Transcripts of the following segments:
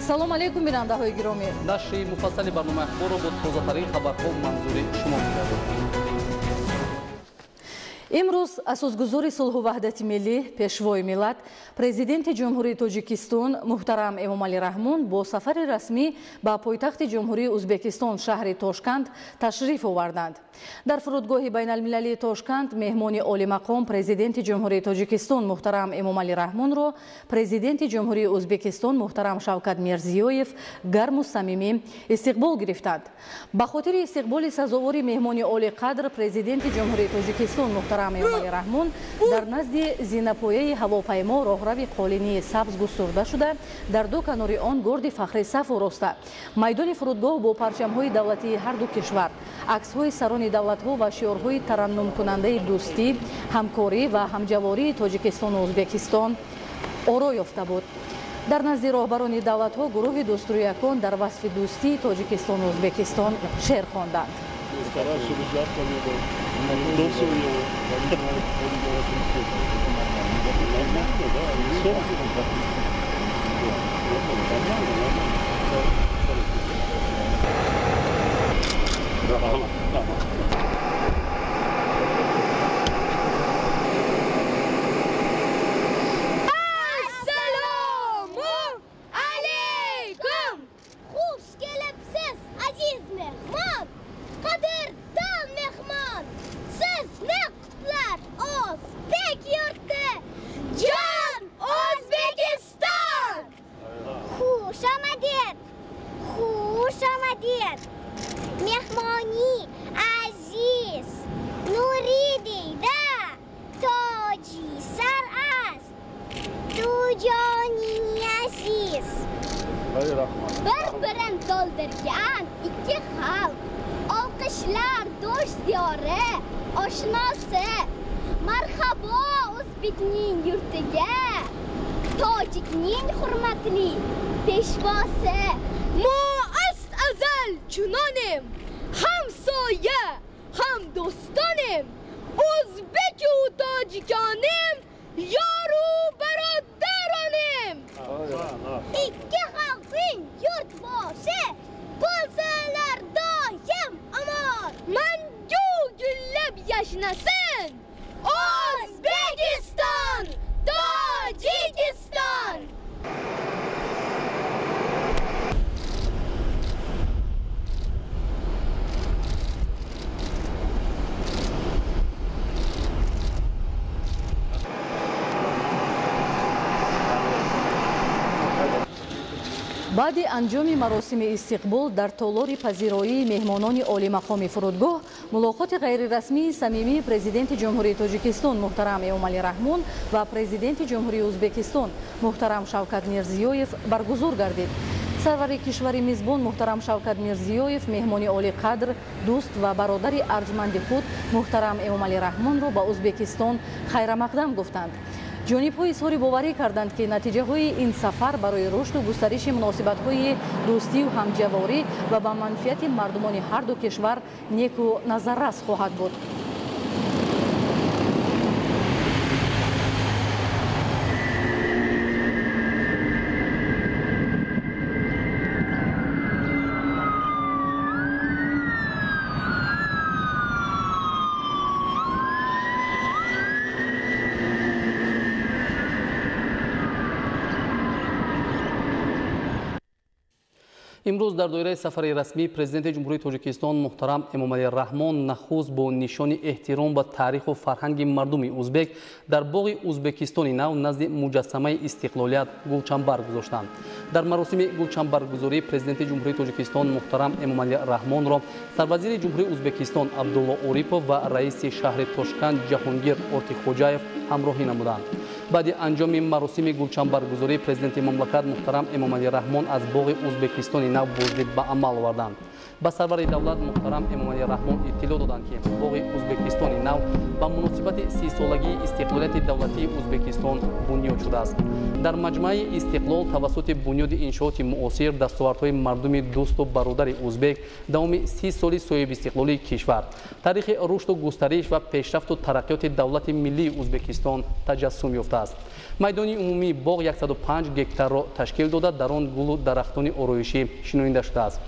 ассалому алайкум бинандаҳои гиромӣ. нашри муфассали барномаи ахборро бо тозатарин хабарҳо манзури шумо мегардад. имрӯз асосгузори сулҳу ваҳдати миллӣ, пешвои миллат, президенти ҷумҳурии Тоҷикистон муҳтарам Эмомалӣ Раҳмон бо сафари расмӣ ба пойтахти ҷумҳурии Ӯзбекистон шаҳри Тошканд ташриф оварданд. дар фурудгоҳи байналмилалии Тошканд меҳмони олимақом президенти ҷумҳурии Тоҷикистон муҳтарам Эмомалӣ Раҳмонро президенти ҷумҳурии Ӯзбекистон муҳтарам Шавкат Мирзиёев гарму самимӣ истиқбол гирифтанд. ба хотири истиқболи сазовори меҳмони олиқадр президенти ҷумҳурии Тоҷикистон муҳтарам Эмомалӣ Раҳмон дар назди зинапояи ҳавопаймо роҳрави қолинии сабз густурда шуда дар ду канори он горди фахри саф ороста майдони фурудгоҳ бо парчамҳои давлатии ҳарду кишвар, аксҳои сарони давлатҳо ва шиорҳои тараннумкунандаи дӯстӣ, ҳамкорӣ ва ҳамҷавории Тоҷикистону Ӯзбекистон оро ёфта буд. дар назди роҳбарони давлатҳо гурӯҳи дустурӯякон дар васфи дӯстии Тоҷикистону Ӯзбекистон шеър хонданд. مهمانی عزیز نوری دیده تاجی سر است تو جانی عزیز bir-birin doldurgan ikki xalq olqishlar do'st diyori oshnosi marhabo o'zbekning yurtiga tojikning hurmatli peshvosi azal chunonim hamsoya ham do'stonim o'zbeku tojikonim yoru barodaronim ikki xalqning yurtboshi bo'lsalar doim omon mangu gullab yashnasin O'zbekiston Tojikiston. баъди анҷоми маросими истиқбол дар толори пазироии меҳмонони олимақоми фурудгоҳ мулоқоти ғайрирасмии самимии президенти ҷумҳурии Тоҷикистон муҳтарам Эмомалӣ Раҳмон ва президенти ҷумҳурии Ӯзбекистон муҳтарам Шавкат Мирзиёев баргузор гардид. сарвари кишвари мизбон муҳтарам Шавкат Мирзиёев меҳмони олиқадр, дӯст ва бародари арҷманди худ муҳтарам Эмомалӣ Раҳмонро ба Ӯзбекистон хайрамақдам гуфтанд. ҷонибҳо изҳори боварӣ карданд ки натиҷаҳои ин сафар барои рушду густариши муносибатҳои дӯстию ҳамҷаворӣ ва ба манфиати мардумони ҳарду кишвар неку назаррас хоҳад буд. имрӯз дар доираи сафари расмии президенти ҷумҳурии Тоҷикистон муҳтарам Эмомалӣ Раҳмон нахуст бо нишони эҳтиром ба таъриху фарҳанги мардуми ӯзбек дар боғи Ӯзбекистони нав назди муҷассамаи истиқлолият гулчанбар гузоштанд. дар маросими гулчанбаргузорӣ президенти ҷумҳурии Тоҷикистон муҳтарам Эмомалӣ Раҳмонро сарвазири ҷумҳурии Ӯзбекистон Абдулло Орипов ва раиси шаҳри Тошканд Ҷаҳонгир Ортихоҷаев ҳамроҳӣ намуданд. баъди анҷоми маросими гулчанбаргузорӣ президенти мамлакат муҳтарам Эмомалӣ Раҳмон аз боғи Ӯзбекистони нав боздид ба амал оварданд. ба сарвари давлат муҳтарам Эмомалӣ Раҳмон иттилоъ доданд ки боғи Ӯзбекистони нав ба муносибати 30-солагии истиқлолияти давлатии Ӯзбекистон бунёд шудааст. дар маҷмаи истиқлол тавассути бунёди иншооти муосир дастовардҳои мардуми дӯсту бародари ӯзбек давоми 30 соли соҳиби истиқлолии кишвар таърихи рушду густариш ва пешрафту тараққиёти давлати миллии Ӯзбекистон таҷассум ёфта. است. майдони умумии боғ 105 гектарро ташкил дода дар он гулу дарахтони ороишӣ шинонида шудааст.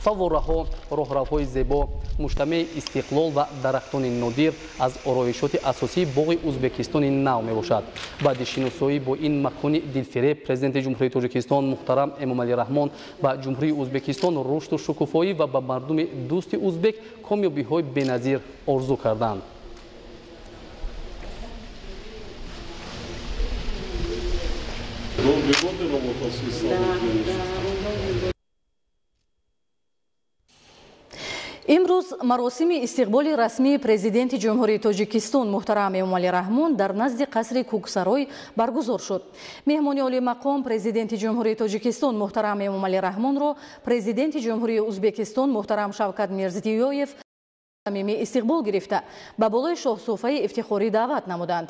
фаввораҳо, роҳравҳои зебо, муҷтамаи истиқлол ва дарахтони нодир аз ороишоти асосии боғи ӯзбекистони нав мебошад. баъди шиносоӣ бо ин макони дилфиреб, президенти ҷумҳурии Тоҷикистон муҳтарам Эмомалӣ Раҳмон ба ҷумҳурии Ӯзбекистон рушду шукуфоӣ ва ба мардуми дӯсти ӯзбек комёбиҳои беназир орзу карданд. имрӯз маросими истиқболи расмии президенти ҷумҳурии Тоҷикистон муҳтарам Эмомалӣ Раҳмон дар назди қасри Кӯксарой баргузор шуд. меҳмони олимақом президенти ҷумҳурии Тоҷикистон муҳтарам Эмомалӣ Раҳмонро президенти ҷумҳурии Ӯзбекистон муҳтарам Шавкат Мирзиёев самимӣ истиқбол гирифта ба болои шоҳсуфаи ифтихорӣ даъват намуданд.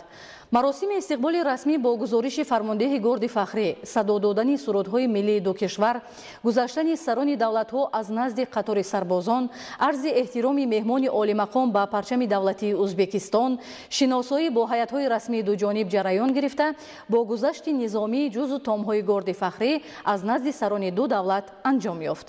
маросими истиқболи расмӣ бо гузориши фармондеҳи горди фахрӣ, садо додани сурудҳои миллии ду кишвар, гузаштани сарони давлатҳо аз назди қатори сарбозон, арзи эҳтироми меҳмони олимақом ба парчами давлатии Ӯзбекистон, шиносоӣ бо ҳайатҳои расмии дуҷониб ҷараён гирифта, бо гузашти низомӣ ҷузу томҳои горди фахрӣ аз назди сарони ду давлат анҷом ёфт.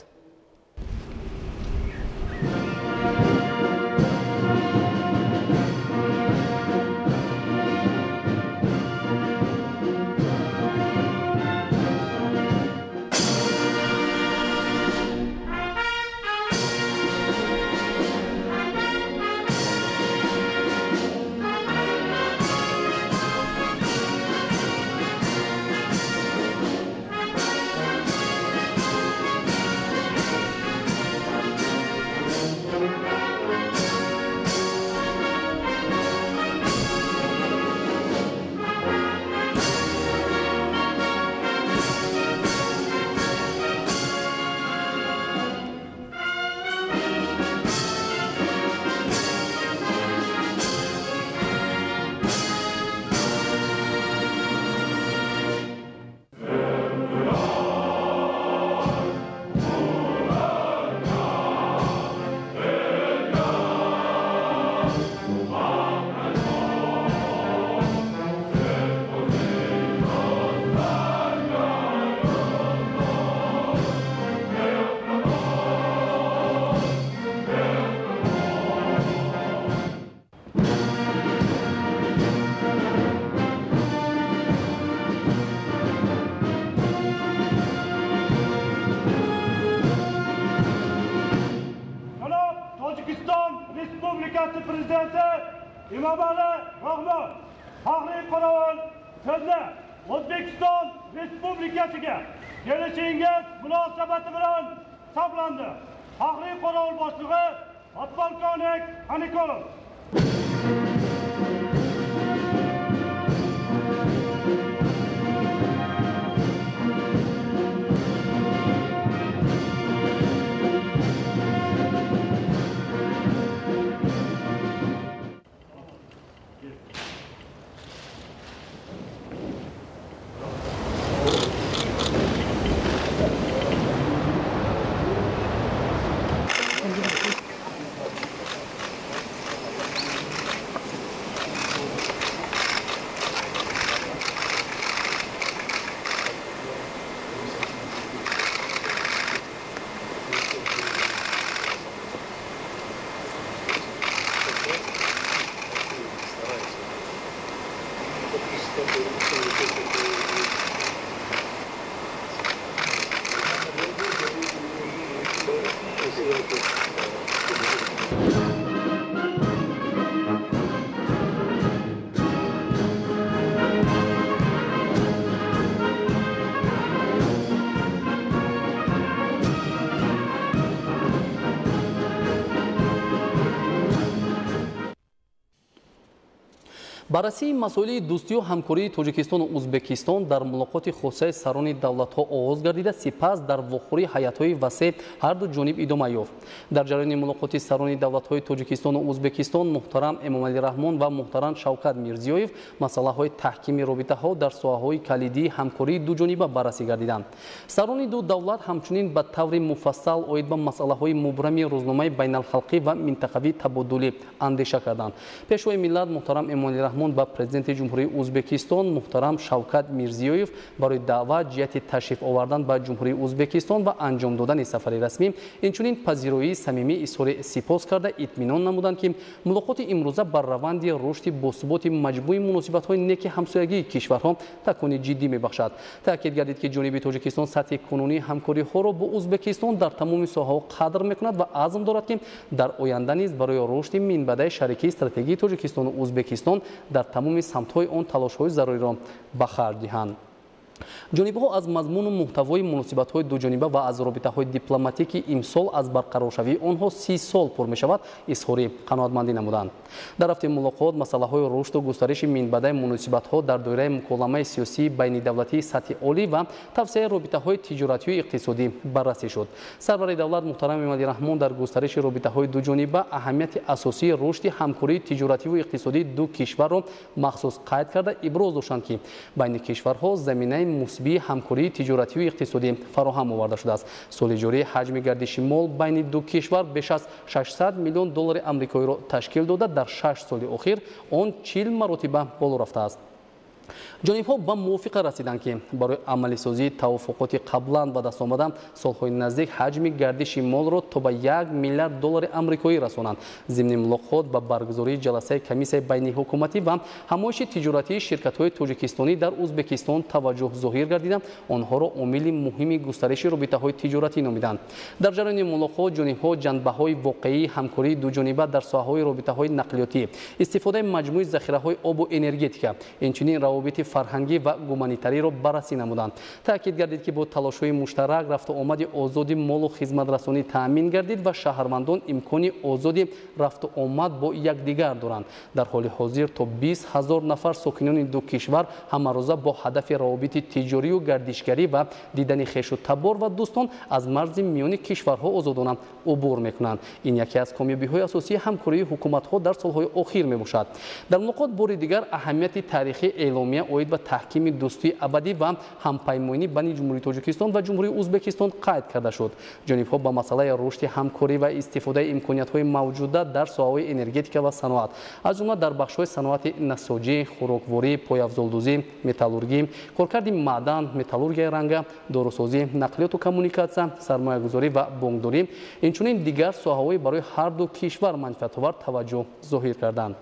Prezidenti Emomali Rahmon faxriy qorovul sizni O'zbekiston Respublikasiga kelishingiz munosabati bilan hisoblandi. Faxriy qorovul boshlig'i Podpolkovnik Anikolov. баррасии масоили дӯстию ҳамкории Тоҷикистону Ӯзбекистон дар мулоқоти хусусаи сарони давлатҳо оғоз гардида, сипас дар вохӯрии ҳайатҳои васеъ ҳарду ҷониб идома ёфт. дар ҷараёни мулоқоти сарони давлатҳои Тоҷикистону Ӯзбекистон муҳтарам Эмомалӣ Раҳмон ва муҳтарам Шавкат Мирзиёев масъалаҳои таҳкими робитаҳо дар соҳаҳои калидии ҳамкории дуҷониба баррасӣ гардиданд. сарони ду давлат ҳамчунин ба таври муфассал оид ба масъалаҳои мубрами рӯзномаи байналхалқӣ ва минтақавӣ табодулӣ андеша карданд. пешвои миллат муҳтарам Эмомалӣ Раҳмон رحمون با پرزیدنت جمهوری ازبکستان محترم شوکت میرزیویف برای دعوت جهت تشریف آوردن به جمهوری ازبکستان و انجام دادن سفر رسمی اینچنین پذیرایی صمیمی اظهار سپاس کرده اطمینان نمودند که ملاقات امروزه بر روند رشد باثبات مجموع مناسبت‌های نیک همسایگی کشورها تکانی جدی می‌بخشد. تاکید گردید که جانب تاجیکستان سطح کنونی همکاری‌ها را با ازبکستان در تمام ساحه‌ها قدر می‌کند و عزم دارد که در آینده نیز برای رشد منبع شریکی استراتژیک تاجیکستان و ازبکستان در تمام سمت‌های آن تلاش‌های ضروری را به خرج دهند. جانبها از مضمون و محتوای مناسبت‌های دوجانبه و از رابطه‌های دیپلماتیکی امسال از برقرارشوی آنها 30 سال پر می‌شود اظهار قناعتمندی نمودند. در رفت ملاقات مسائل‌های رشد و گسترش منبع مناسبت‌ها در دایره مکالمه سیاسی بین دولتی سطح عالی و توسعه رابطه‌های تجارتی و اقتصادی بررسی شد. سرور دولت محترم امامعلی رحمون در گسترش رابطه‌های دوجانبه اهمیت اساسی رشد همکاری تجارتی و اقتصادی دو کشور را مخصوص قید کرده ابراز داشتند که بین کشورها زمینه مثبت همکاری تجارتی و اقتصادی فراهم آورده شده است. سال جاری حجم گردش مال بین دو کشور بیش از 600 میلیون دلار آمریکایی را تشکیل داده در 6 سال اخیر آن 40 مرتبه بالا رفته است. جانبها به موافقه رسیدند که برای عملی سازی توافقات قبلا به دست آمده سالهای نزدیک حجم گردش مال را تا به 1 میلیارد دلار آمریکایی رسانند. ضمن ملاقات به برگزاری جلسه کمیسیون بین حکومتی و همایش تجارتی شرکت‌های تاجیکستانی در ازبکستان توجه ظاهر گردیده آنها را عامل مهم گسترش رابطه‌های تجارتی نامیدند. در جریان ملاقات جانبها جنبه‌های واقعی همکاری دوجانبه در ساحه‌های رابطه‌های نقلیاتی، استفاده مجموع ذخیره‌های آب و انرژتیک، اینچنین روابط فرهنگی و گومانیتاری را بررسی نمودند. تاکید گردید که با تلاش‌های مشترک رفت و آمد آزاد مال و خدمت رسانی تأمین گردید و شهروندان امکان آزاد رفت و آمد با یکدیگر دارند. در حال حاضر تا 20,000 نفر ساکنان دو کشور هم‌روزه با هدف روابط تجاری و گردشگری و دیدن خویش و تبار و دوستان از مرز میان کشورها آزادانه عبور می‌کنند. این یکی از کامیابی‌های اساسی همکاری حکومت‌ها در سال‌های اخیر می‌باشد. در ملاقات بار دیگر اهمیت تاریخی اعلامیه اوید به تحکیم دوستی ابدی و همپیمانی بین جمهوری تاجیکستان و جمهوری ازبکستان قید کرده شد. جانبها با مسئله رشد همکاری و استفاده امکانیت‌های موجوده در ساحه‌های انرژتیک و صنعت از جمله در بخش‌های صنعت نساجی، خوراکواری، پایافزالدوزی، متالورژی، کارکرد معدن، متالورژی رنگ، داروسازی، نقلیات و کمونیکاسیون، سرمایه‌گذاری و بانکداری اینچنین دیگر ساحه‌های برای هر دو کشور منفعت‌آور توجه ظاهر کردند.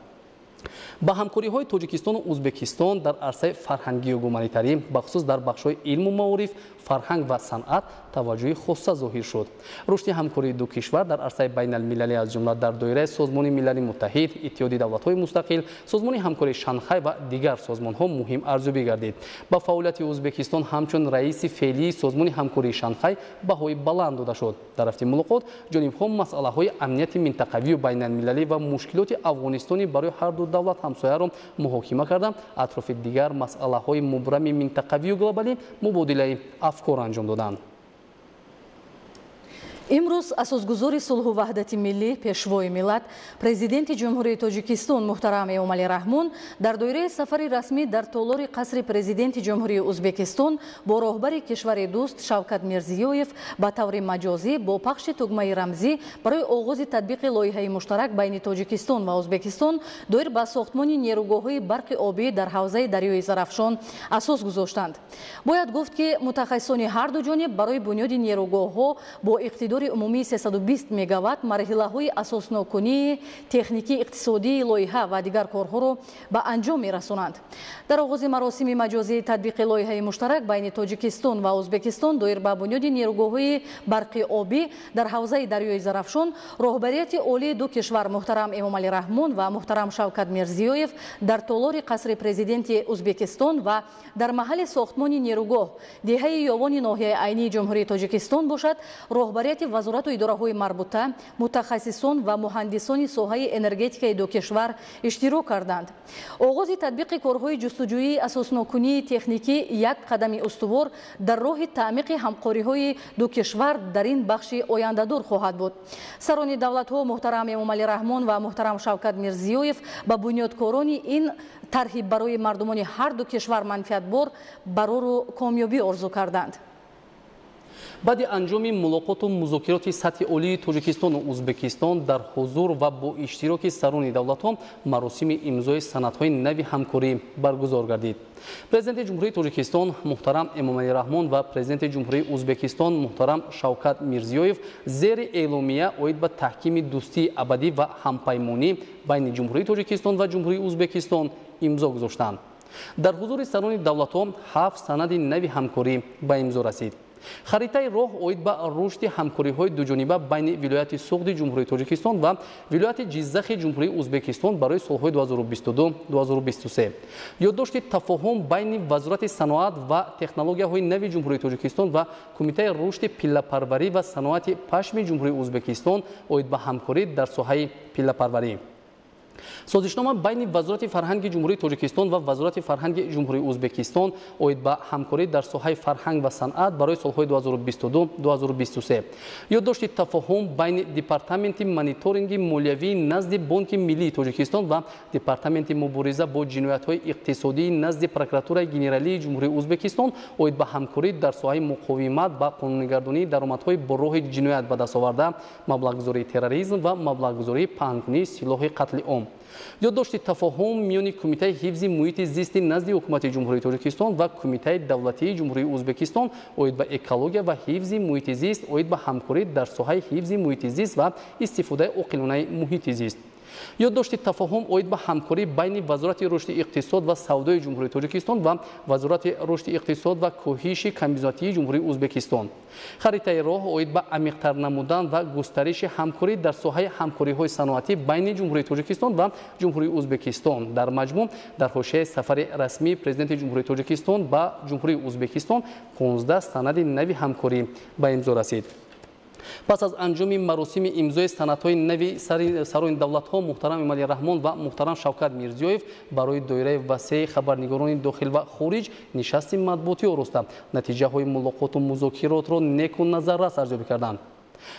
با همکاری‌های تاجیکستان و ازبکستان در عرصه فرهنگی و گومانیتاری بخصوص در بخش‌های علم و معارف، فرهنگ و صنعت توجه خاصه ظاهر شد. رشد همکاری دو کشور در عرصه بین المللی از جمله در دایره سازمان ملل متحد، اتحادیه دولت‌های مستقل، سازمان همکاری شانگهای و دیگر سازمان‌ها مهم ارزیابی گردید. با فعالیت ازبکستان همچون رئیس فعلی سازمان همکاری شانگهای بهای بلند داده شد. در رفت ملاقات جانب‌ها مسائل‌های امنیت منطقوی و بین المللی و مشکلات افغانستان برای هر دو دولت همسایه را محاکمه کردند. اطراف دیگر مسائل‌های مبرم منطقوی و گلوبالی مبادله افکار انجام دادند. امروز اساسگذار صلح و وحدت ملی پیشوای ملت پرزیدنت جمهوری تاجیکستان محترم امامعلی رحمون در دایره سفر رسمی در تالار قصر پرزیدنت جمهوری ازبکستان با راهبر کشور دوست شوکت میرزیویف به طور مجازی با پخش تگمه رمزی برای آغاز تطبیق لایحه مشترک بین تاجیکستان و ازبکستان دایر به ساختمان نیروگاه‌های برق آبی در حوزه دریای زرافشان اساس گذاشتند. باید گفت که متخصصان هر دو جانب برای بنیاد نیروگاه‌ها با اقتدار عمومی 320 مگاوات مرحله‌های اساسناکنی تکنیکی اقتصادی لایحه و دیگر کارها را به انجام می‌رسانند. در آغاز مراسم مجازی تطبیق لایحه مشترک بین تاجیکستان و ازبکستان دایر به بنیاد نیروگاه‌های برق آبی در حوزه دریای زرافشان راهبریت عالی دو کشور محترم امامعلی رحمون و محترم شوکت میرزیویف در تالار قصر پرزیدنت ازبکستان و در محل ساختمان نیروگاه دهه یاوان ناحیه عینی جمهوری تاجیکستان باشد راهبریت وزارت و اداره‌های مربوطه متخصصان و مهندسان ساحه انرژتیک دو کشور اشتراک کردند. آغاز تطبیق کارهای جستجویی اساسناکنی تکنیکی یک قدم استوار در راه تعمیق همکاری‌های دو کشور در این بخش آینده‌دار خواهد بود. سران دولت‌ها محترم امامعلی رحمون و محترم شوکت میرزیویف با بنیادکاران این طرح برای مردمان هر دو کشور منفعت بار برای کامیابی آرزو کردند. баъди анҷоми мулоқоту музокироти сатҳи олии тоҷикистону ӯзбекистон дар ҳузур ва бо иштироки сарони давлатҳо маросими имзои санадҳои нави ҳамкорӣ баргузор гардид. Президенти ҷумҳурии Тоҷикистон муҳтарам Эмомалӣ Раҳмон ва Президенти ҷумҳурии Ӯзбекистон муҳтарам Шавкат Мирзиёев зери эъломия оид ба таҳкими дӯстии абадӣ ва ҳампаймонӣ байни ҷумҳурии Тоҷикистон ва ҷумҳурии Ӯзбекистон имзо гузоштанд. Дар ҳузури сарони давлатҳо 7 санади нави ҳамкорӣ ба имзо расид. Харитаи роҳ оид ба рушди ҳамкориҳои дуҷониба байни вилояти Суғди ҷумҳурии Тоҷикистон ва вилояти Ҷиззахи ҷумҳурии Ӯзбекистон барои солҳои 2022-2023. Ёддошти тафоҳум байни Вазорати саноат ва технологияҳои нави ҷумҳурии Тоҷикистон ва Кумитаи рушди пиллапарварӣ ва саноати пашми ҷумҳурии Ӯзбекистон оид ба ҳамкорӣ дар соҳаи пиллапарварӣ. Созишнома байни Вазорати фарҳанги ҷумҳурии Тоҷикистон ва Вазорати фарҳанги ҷумҳурии Ӯзбекистон оид ба ҳамкорӣ дар соҳаи фарҳанг ва санъат барои солҳои 2022-2023. Ёддошти тафоҳум байни Департаменти мониторинги молиявии назди Бонки Миллии Тоҷикистон ва Департаменти мубориза бо ҷиноятҳои иқтисодии назди Прокуратураи генералии ҷумҳурии Ӯзбекистон оид ба ҳамкорӣ дар соҳаи муқовимат ба қонунигардонии даромадҳои бо роҳи ҷиноят ба даст оварда, маблағгузории терроризм ва маблағгузории паҳнкунии силоҳи қатли ом. Ёддошти тафоҳум миёни Кумитаи ҳифзи муҳити зисти назди ҳукумати ҷумҳурии Тоҷикистон ва Кумитаи давлатии ҷумҳурии Ӯзбекистон оид ба экология ва ҳифзи муҳити зист оид ба ҳамкорӣ дар соҳаи ҳифзи муҳити зист ва истифодаи оқилонаи муҳити зист. Ёддошти тафоҳум оид ба ҳамкорӣ байни Вазорати рушди иқтисод ва савдои ҷумҳурии Тоҷикистон ва Вазорати рушди иқтисод ва кӯҳиши комбинатии ҷумҳурии Ӯзбекистон. Харитаи роҳ оид ба амиқтар намудан ва густариши ҳамкорӣ дар соҳаи ҳамкориҳои саноатӣ байни ҷумҳурии Тоҷикистон ва ҷумҳурии Ӯзбекистон. Дар маҷмӯъ дар ҳошияи сафари расмии Президенти ҷумҳурии Тоҷикистон ба ҷумҳурии Ӯзбекистон 15 санади нави ҳамкорӣ ба имзо расид. Пас аз анҷоми маросими имзои санадҳои нави сарони давлатҳо муҳтарам Эмомалӣ Раҳмон ва муҳтарам Шавкат Мирзиёев барои доираи васеи хабарнигорони дохил ва хориҷ нишасти матбуотӣ ороста натиҷаҳои мулоқоту музокиротро неку назаррас арзёбӣ карданд.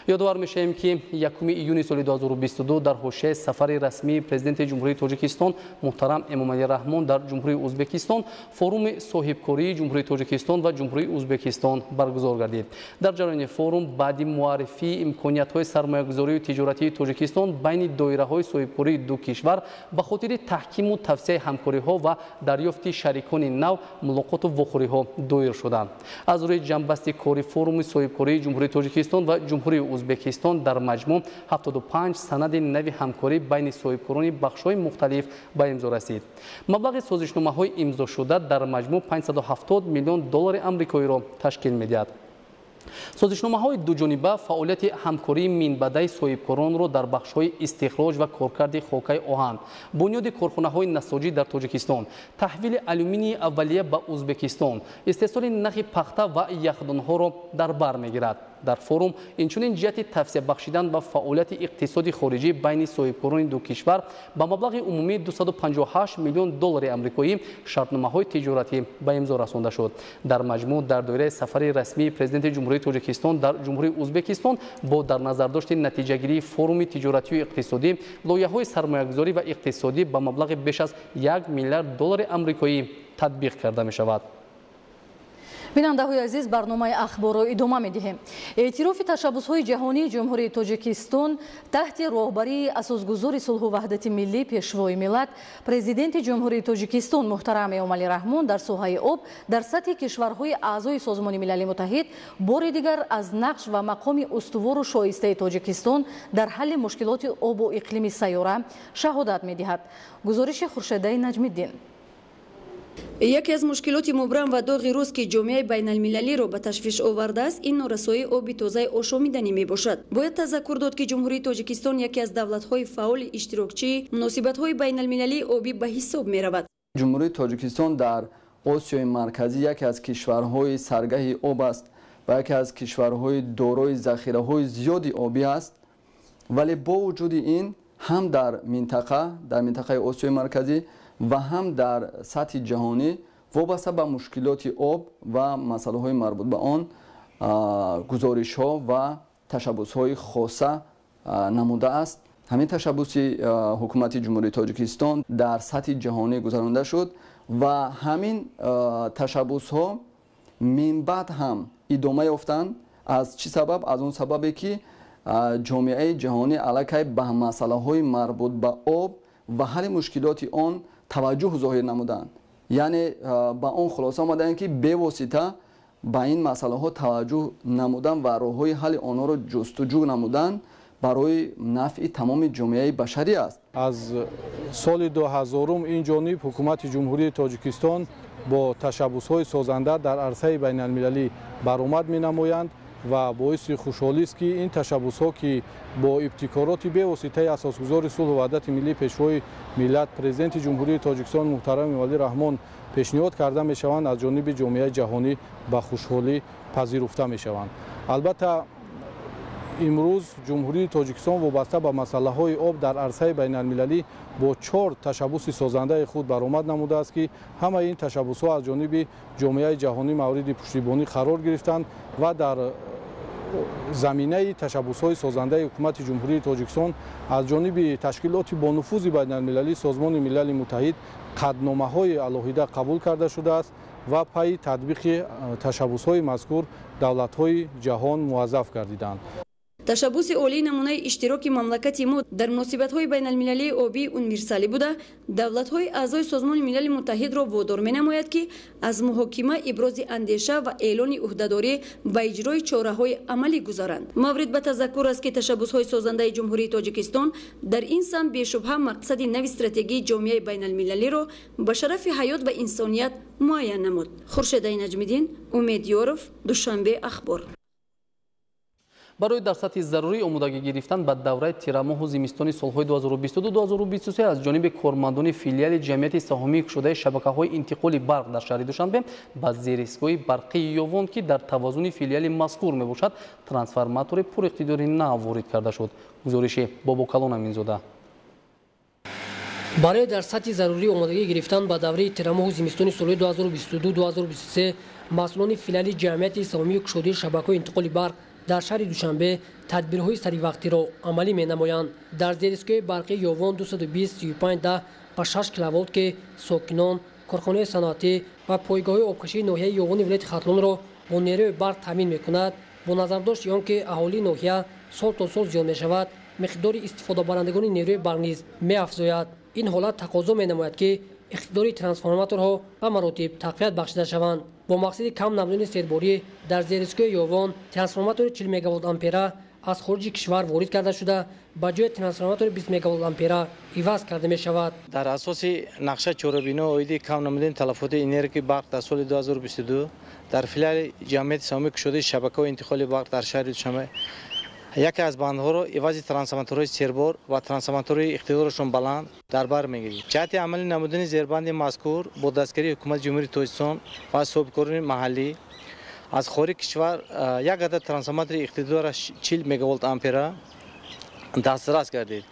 Ёдовар мешавем ки 1 июни соли 2022 дар ҳошияи сафари расмии Президенти ҷумҳурии Тоҷикистон муҳтарам Эмомалӣ Раҳмон дар ҷумҳурии Ӯзбекистон форуми соҳибкории ҷумҳурии Тоҷикистон ва ҷумҳурии Ӯзбекистон баргузор гардид. Дар ҷараёни форум баъди муаррифии имкониятҳои сармоягузорию тиҷоратии Тоҷикистон байни доираҳои соҳибкории ду кишвар ба хотири таҳкиму тавсеяи ҳамкориҳо ва дарёфти шарикони нав мулоқоту вохӯриҳо доир шуданд. Аз рӯи ҷамъбасти кори форуми соҳибкории ҷумҳурии Тоҷикистон ва ҷумҳурии Ӯзбекистон дар маҷмӯъ 75 санади нави ҳамкорӣ байни соҳибкорони бахшҳои мухталиф ба имзо расид. Маблағи созишномаҳои имзошуда дар маҷмӯъ 570 миллион доллари амрикоиро ташкил медиҳад. Созишномаҳои дуҷониба фаъолияти ҳамкории минбаъдаи соҳибкоронро дар бахшҳои истихроҷ ва коркарди хокаи оҳан, бунёди корхонаҳои насоҷӣ дар Тоҷикистон, таҳвили алюминии аввалия ба Ӯзбекистон, истеҳсоли нахи пахта ва яхдонҳоро дар бар мегирад. Дар форум инчунин ҷиҳати тавсия бахшидан ба фаъолияти иқтисоди хориҷӣ байни соҳибкорони ду кишвар ба маблағи умумии 258 миллион доллари амрикоӣ шартномаҳои тиҷоратӣ ба имзо расонда шуд. Дар маҷмӯъ дар доираи сафари расмии Президенти ҷумҳурии Тоҷикистон дар ҷумҳурии Ӯзбекистон бо дар назардошти натиҷагирии форуми тиҷоратию иқтисодӣ лоиҳаҳои сармоягузорӣ ва иқтисодӣ ба маблағи беш аз 1 миллиард доллари амрикоӣ татбиқ карда мешавад. бинандаҳои азиз, барномаи ахборро идома медиҳем. эътирофи ташаббусҳои ҷаҳонии ҷумҳурии Тоҷикистон таҳти роҳбарии асосгузори сулҳу ваҳдати миллӣ пешвои миллат Президенти ҷумҳурии Тоҷикистон муҳтарам Эмомалӣ Раҳмон дар соҳаи об дар сатҳи кишварҳои аъзои Созмони милали муттаҳид бори дигар аз нақш ва мақоми устувору шоистаи Тоҷикистон дар ҳалли мушкилоти обу иқлими сайёра шаҳодат медиҳад. гузориши Хуршедаи Наҷмиддин. яке аз мушкилоти мубрам ва доғи рӯз ки ҷомеаи байналмилалиро ба ташвиш овардааст, ин норасоии оби тозаи ошомиданӣ мебошад. Бояд тазаккур дод ки ҷумҳурии Тоҷикистон яке аз давлатҳои фаъоли иштирокчии муносибатҳои байналмилалии обӣ ба ҳисоб меравад. ҷумҳурии Тоҷикистон дар Осиёи марказӣ яке аз кишварҳои саргаҳи об аст ва яке аз кишварҳои дорои захираҳои зиёди обӣ аст, вале бо вуҷуди ин ҳам дар минтақаи Осиёи марказӣ ва ҳам дар сатҳи ҷаҳонӣ вобаста ба мушкилоти об ва масъалаҳои марбут ба он гузоришҳо ва ташаббусҳои хоса намудааст. ҳамин ташаббуси ҳукумати ҷумҳурии Тоҷикистон дар сатҳи ҷаҳонӣ гузаронда шуд ва ҳамин ташаббусҳо минбаъд ҳам идома ёфтанд از چی سبب؟ از اون سببی که جامعه جهانی علیه به مسائل مربوط به آب و حل مشکلات آن توجه ظاهر نمودند. یعنی با اون خلاصه آمدند که به واسطه به این مسئله ها توجه نمودن و راه‌های حل آنها را جستجو نمودن برای نفع تمام جامعه بشری است. از سال 2000 این جانب حکومت جمهوری تاجیکستان با تشبس‌های سازنده در عرصه بین المللی برآمد می‌نمایند و باعث خوشحالی است که این تشبس‌ها که با ابتکارات به واسطه اساسگزار صلح و وحدت ملی پیشوای ملت پرزیدنت جمهوری تاجیکستان محترم امامعلی رحمان پیشنهاد کرده می‌شوند از جانب جامعه جهانی با خوشحالی پذیرفته می‌شوند. البته امروز جمهوری تاجیکستان وابسته به مسئله‌های آب در عرصه بین المللی با 4 تشبس سازنده خود برآمد نموده است که همه این تشبس‌ها از جانب جامعه جهانی مورد پشتیبانی قرار گرفتند و در زمینه تشبس‌های سازنده حکومت جمهوری تاجیکستان از جانب تشکیلات با نفوذ بین المللی سازمان ملل متحد قدنامه‌های علاهیده قبول کرده شده است و پای تطبیق تشبس‌های مذکور دولت‌های جهان موظف گردیدند. تشبس اولی نمونه اشتراک مملکت ما در مناسبت‌های بین المللی آبی اونیورسالی بوده دولت‌های اعضای سازمان ملل متحد را وادار می‌نماید که از محاکمه ابراز اندیشه و اعلان عهده‌داری و اجرای چاره‌های عملی گذارند. مورد به تذکر است که تشبس‌های سازنده جمهوری تاجیکستان در این سمت بی‌شبهه مقصد نوی استراتژی جامعه بین المللی را به شرف حیات و انسانیت معین نمود. خورشید نجمی‌دین، امید یاروف، دوشنبه اخبار. برای در سطح ضروری آمادگی گرفتن به دوره تیرماه زمستانی سالهای 2022-2023 از جانب کارمندان فیلیال جمعیت سهامی شده شبکه‌های انتقال برق در شهر دوشنبه به زیر ایستگاه برقی یوون که در توازن فیلیال مذکور میباشد ترانسفورماتور پر اقتداری نو وارد کرده شد. گزارش باباکلان امینزاده. برای در سطح ضروری آمادگی گرفتن به دوره تیرماه زمستانی سالهای 2022-2023 مسئولان فیلیال جمعیت سهامی شده شبکه‌های انتقال برق در شهر دوشنبه تدبیرهای سری وقتی را عملی می نمایند. در زیر ایستگاه برقی یوون 220-35 و 6 کیلوولت که ساکنان، کارخانه صنعتی و پایگاه آبکشی ناحیه یوون ولایت ختلون را با نیروی برق تامین می کند. با نظر داشت که اهالی ناحیه سال تا سال زیاد می شود مقدار استفاده برندگان نیروی برق نیز می افزاید. این حالت تقاضا می نماید که اقتدار ترانسفورماتورها به مراتب تقویت بخشیده شوند. با مقصد کم نمودن سیرباری در زیر ایستگاه یوون ترانسفورماتور 40 مگاوات آمپره از خارج کشور وارد کرده شده به جای ترانسفورماتور 20 مگاوات آمپره عوض کرده می شود. در اساس نقشه چهاربینا اویدی کم نمودن تلفات انرژی برق در سال 2022 در فیلیال جمعیت سهامی شده شبکه‌های انتقال برق در شهر دوشنبه یکی از بندها را عوض ترانسفورماتورهای سیربار و ترانسفورماتورهای اقتدارشان بلند در بر میگیرد. جهت عملی نمودن زیربند مذکور با دستگیری حکومت جمهوری تاجیکستان و صاحبکاران محلی از خارج کشور یک عدد ترانسفورماتور اقتدار 40 مگاوات آمپره دسترس گردید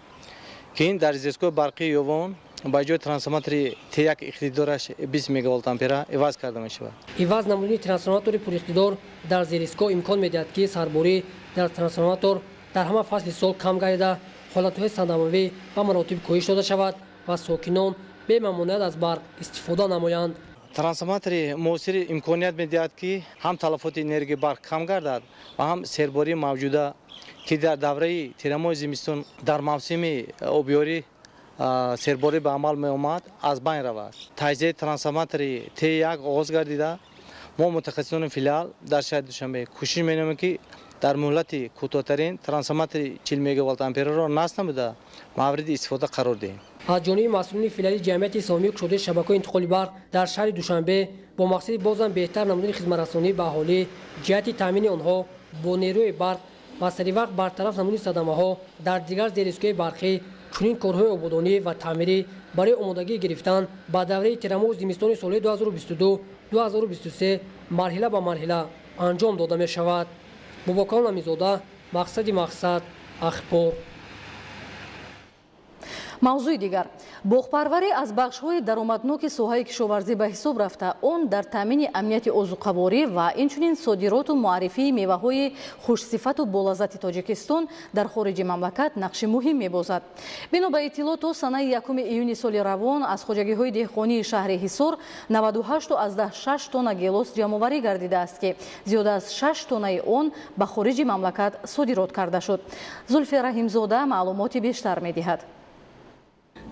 که این در ایستگاه برقی یوون با جای ترانسفورماتور T1 اقتدارش 20 مگاوات آمپره عوض کرده می شود. عوض نمودن ترانسفورماتور پر اقتدار در زیر ایستگاه امکان میدهد که سرباری در ترانسفورماتور در همه فصل سال کم گردیده حالتهای صدموی و مراتب کاهش داده شود و ساکنان به ممانعت از برق استفاده نمایند. ترانسفورماتور موثر امکانیت میدهد که هم تلفات انرژی برق کم گردد و هم سیرباری موجوده که در دوره تیرماه زمستان در موسم آبیاری سیرباری به عمل می آمد از بین رود. تجزیه ترانسفورماتور T1 آغاز گردیده ما متخصصان فیلیال در شهر دوشنبه کوشش می‌نماییم که در مهلت کوتاه‌ترین ترانسفورماتور 40 مگاوات آمپره را نصب نموده مورد استفاده قرار دهیم. از جانب مسئولین فیلیال جمعیت سهامی شده شبکه‌های انتقال برق در شهر دوشنبه با مقصد بازم بهتر نمودن خدمت رسانی به اهالی جهت تامین آنها با نیروی برق و سری وقت برطرف نمودن صدمه‌ها در دیگر زیر ایستگاه برقی چنین کارهای آبادانی و تعمیری برای آمادگی گرفتن به دوره تیرماه زمستانی سال 2022-2023 مرحله به مرحله انجام داده می شود. باباکان امیزاده، مقصد اخبار. мавзӯи дигар боғпарварӣ аз бахшҳои даромадноки соҳаи кишоварзӣ ба ҳисоб рафта он дар таъмини амнияти озуқаворӣ ва инчунин содироту муаррифии меваҳои хушсифату болаззати тоҷикистон дар хориҷи мамлакат нақши муҳим мебозад. бино ба иттилоъ то санаи 1 июни соли равон аз хоҷагиҳои деҳқонии шаҳри ҳисор 98.6 тонна гелос ҷамъоварӣ гардидааст ки зиёда аз 6 тоннаи он ба хориҷи мамлакат содирот карда шуд. зульфия раҳимзода маълумоти бештар медиҳад.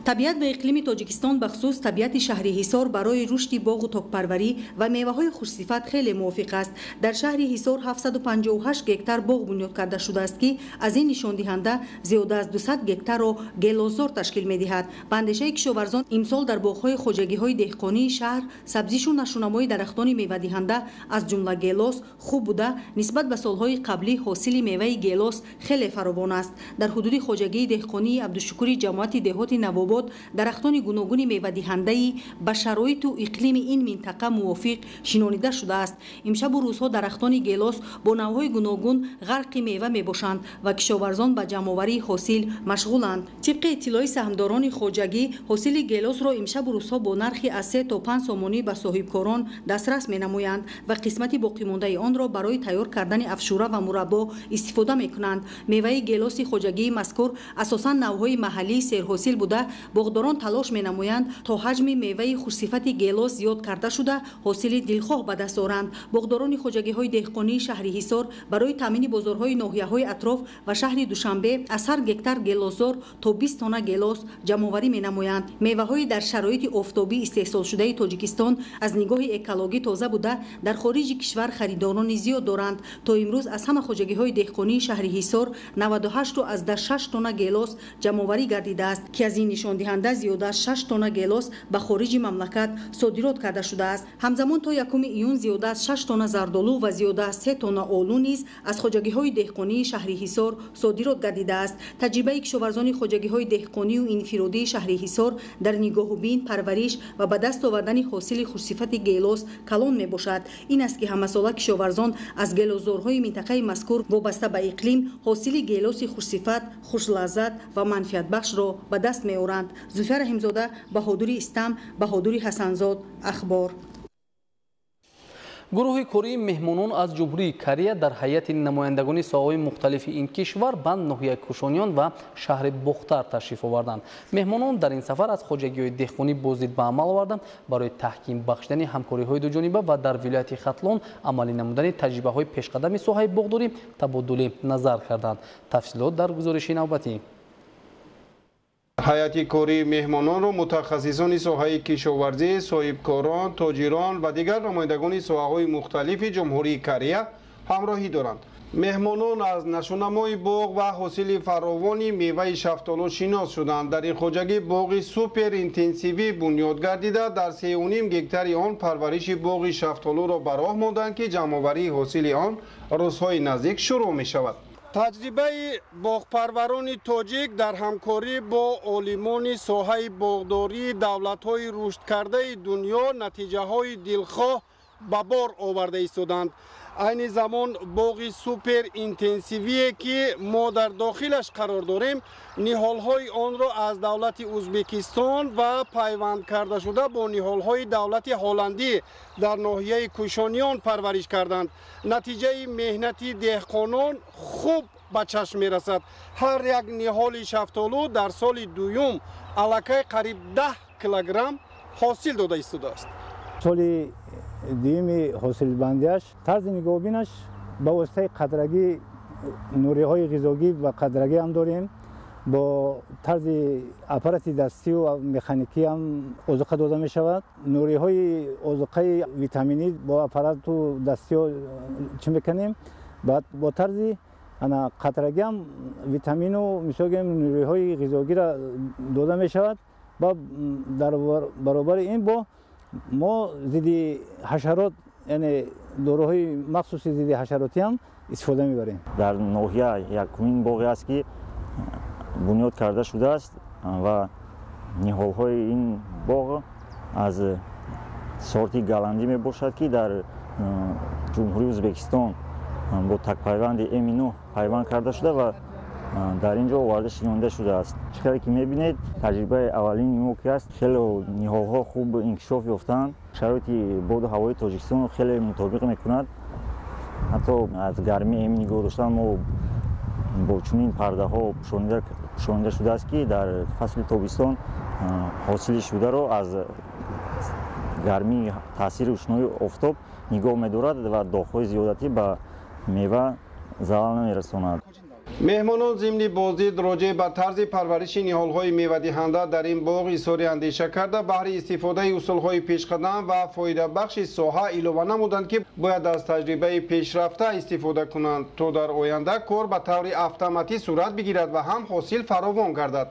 табиат ва иқлими тоҷикистон бахусус табиати шаҳри ҳисор барои рушди боғу токпарварӣ ва меваҳои хушсифат хеле мувофиқ аст. дар шаҳри ҳисор 758 гектар боғ бунёд карда шудааст ки аз ин нишондиҳанда зиёда аз 200 гектарро гелозор ташкил медиҳад. ба андешаи кишоварзон имсол дар боғҳои хоҷагиҳои деҳқонии шаҳр сабзишу нашунамои дарахтони мевадиҳанда аз ҷумла гелос хуб буда нисбат ба солҳои қаблӣ ҳосили меваи гелос хеле фаровон аст. дар ҳудуди хоҷагии деҳқонии абдушукури ҷамоати деҳоти навобод дарахтони гуногуни мевадиҳандаи ба шароиту иқлими ин минтақа мувофиқ шинонида шудааст. имшабу рӯзҳо дарахтони гелос бо навъҳои гуногун ғарқи мева мебошанд ва кишоварзон ба ҷамъоварии ҳосил машғуланд. тибқи иттилои саҳмдорони хоҷагӣ ҳосили гелосро имшабу рӯзҳо бо нархи аз 3 то 5 сомонӣ ба соҳибкорон дастрас менамоянд ва қисмати боқимондаи онро барои тайёр кардани афшура ва мураббо истифода мекунанд. меваи гелоси хоҷагии мазкур асосан навъҳои маҳаллии серҳосил буда боғдорон талош менамоянд то ҳаҷми меваи хушсифати гелос зиёд карда шуда ҳосили дилхоҳ ба даст оранд. боғдорони хоҷагиҳои деҳқонии шаҳри ҳисор барои таъмини бозорҳои ноҳияҳои атроф ва шаҳри душанбе аз ҳар гектар гелозор то 20 тонна гелос ҷамъоварӣ менамоянд. меваҳои дар шароити офтобӣ истеҳсолшудаи тоҷикистон аз нигоҳи экологӣ тоза буда дар хориҷи кишвар харидорони зиёд доранд. то имрӯз аз ҳама хоҷагиҳои деҳқонии шаҳри ҳисор 98.6 тонна гелос ҷамъоварӣ гардидааст ки аз ин нишондиҳанда зиёда аз 6 тонна гелос ба хориҷи мамлакат содирот карда шудааст. ҳамзамон то 1 июн зиёда аз 6 тонна зардолу ва зиёда аз 3 тонна олу низ аз хоҷагиҳои деҳқонии шаҳри ҳисор содирот гардидааст. таҷрибаи кишоварзони хоҷагиҳои деҳқонию инфиродии шаҳри ҳисор дар нигоҳубин парвариш ва ба даст овардани ҳосили хушсифати гелос калон мебошад. ин аст ки ҳамасола кишоварзон аз гелозорҳои минтақаи мазкур вобаста ба иқлим ҳосили гелоси хушсифат хушлаззат ва манфиатбахшро ба даст меоранд. зульфия раҳимзода, баҳодури истам, баҳодури ҳасанзод, ахбор. гурӯҳи кории меҳмонон аз ҷумҳурии Корея дар ҳайати намояндагони соҳаҳои мухталифи ин кишвар ба ноҳияи Кушониён ва шаҳри Бухтар ташриф оварданд. меҳмонон дар ин сафар аз хоҷагиҳои деҳқонӣ боздид ба амал овардан барои таҳким бахшидани ҳамкориҳои дуҷониба ва дар вилояти Хатлон амалӣ намудани таҷрибаҳои пешқадами соҳаи боғдорӣ табодули назар карданд. тафсилот дар гузориши навбатӣ. ҳайати кории меҳмононро мутахассисони соҳаи кишоварзӣ, соҳибкорон, тоҷирон ва дигар намояндагони соҳаҳои мухталифи ҷумҳурии Корея ҳамроҳӣ доранд. меҳмонон аз нашунамои боғ ва ҳосили фаровони меваи шафтолу шинос шуданд. дар ин хоҷагӣ боғи супер интенсивӣ бунёд гардида дар 3.5 гектари он парвариши боғи шафтолуро ба роҳ монданд ки ҷамъоварии ҳосили он рӯзҳои наздик шурӯъ мешавад. таҷрибаи боғпарварони тоҷик дар ҳамкорӣ бо олимони соҳаи боғдории давлатҳои рушдкардаи дунё натиҷаҳои дилхоҳ ба бор оварда истоданд. айни замон боғи супер интенсивие ки мо дар дохилаш қарор дорем ниҳолҳои онро аз давлати Узбекистон ва пайванд карда шуда бо ниҳолҳои давлати ҳолландӣ дар ноҳияи Кушониён парвариш карданд. натиҷаи меҳнати деҳқонон хуб ба чашм мерасад. ҳар як ниҳоли шафтолу дар соли дуюм аллакай қариб 10 килограмм ҳосил дода истодааст. соли дуюми ҳосилбандиаш тарзи нигоҳубинаш ба воситаи қадрагӣ нуриҳои ғизогӣ ва қадрагӣ ҳам дорем. бо тарзи аппарати дастию механикӣ ҳам озуқа дода мешавад. нуриҳои озуқаи витаминӣ бо аппарату дастиё чӣ мекунем. баъд бо тарзи қадрагӣ ҳам витамину мисолгем нуриҳои ғизогиро дода мешавад. ва дар баробари ин бо мо зидди ҳашарот яъне дороҳои махсуси зидди ҳашаротӣ ҳам истифода мебарем. дар ноҳия якумин боғе аст ки бунёд карда шудааст ва ниҳолҳои ин боғ аз сорти галандӣ мебошад ки дар ҷумҳурии Ӯзбекистон бо такпайванди М9 пайванд карда шуда ва در اینجا آورده شنونده شده است. چقدر که میبینید تجربه اولین نیمو که است خیلی نهال‌ها خوب انکشاف یافتند. شرایط باد و هوای تاجیکستان خیلی مطابق میکند. حتی از گرمی این نگاه داشتن ما با چنین پرده ها پوشانده شده است که در فصل تابستان حاصل شده را از گرمی تاثیر روشنایی آفتاب نگاه می‌دارد و داغ‌های زیادتی به میوه ضرر نمی‌رساند. مهمانان ضمن بازدید راجع به طرز پرورش نهال‌های میوه‌دهنده در این باغ اظهار اندیشه کرده بهره استفاده اصول‌های پیشقدم و فایده بخش ساحه اضافه نمودند که باید از تجربه پیشرفته استفاده کنند تا در آینده کار به طور اتوماتیک صورت بگیرد و هم حاصل فراوان گردد.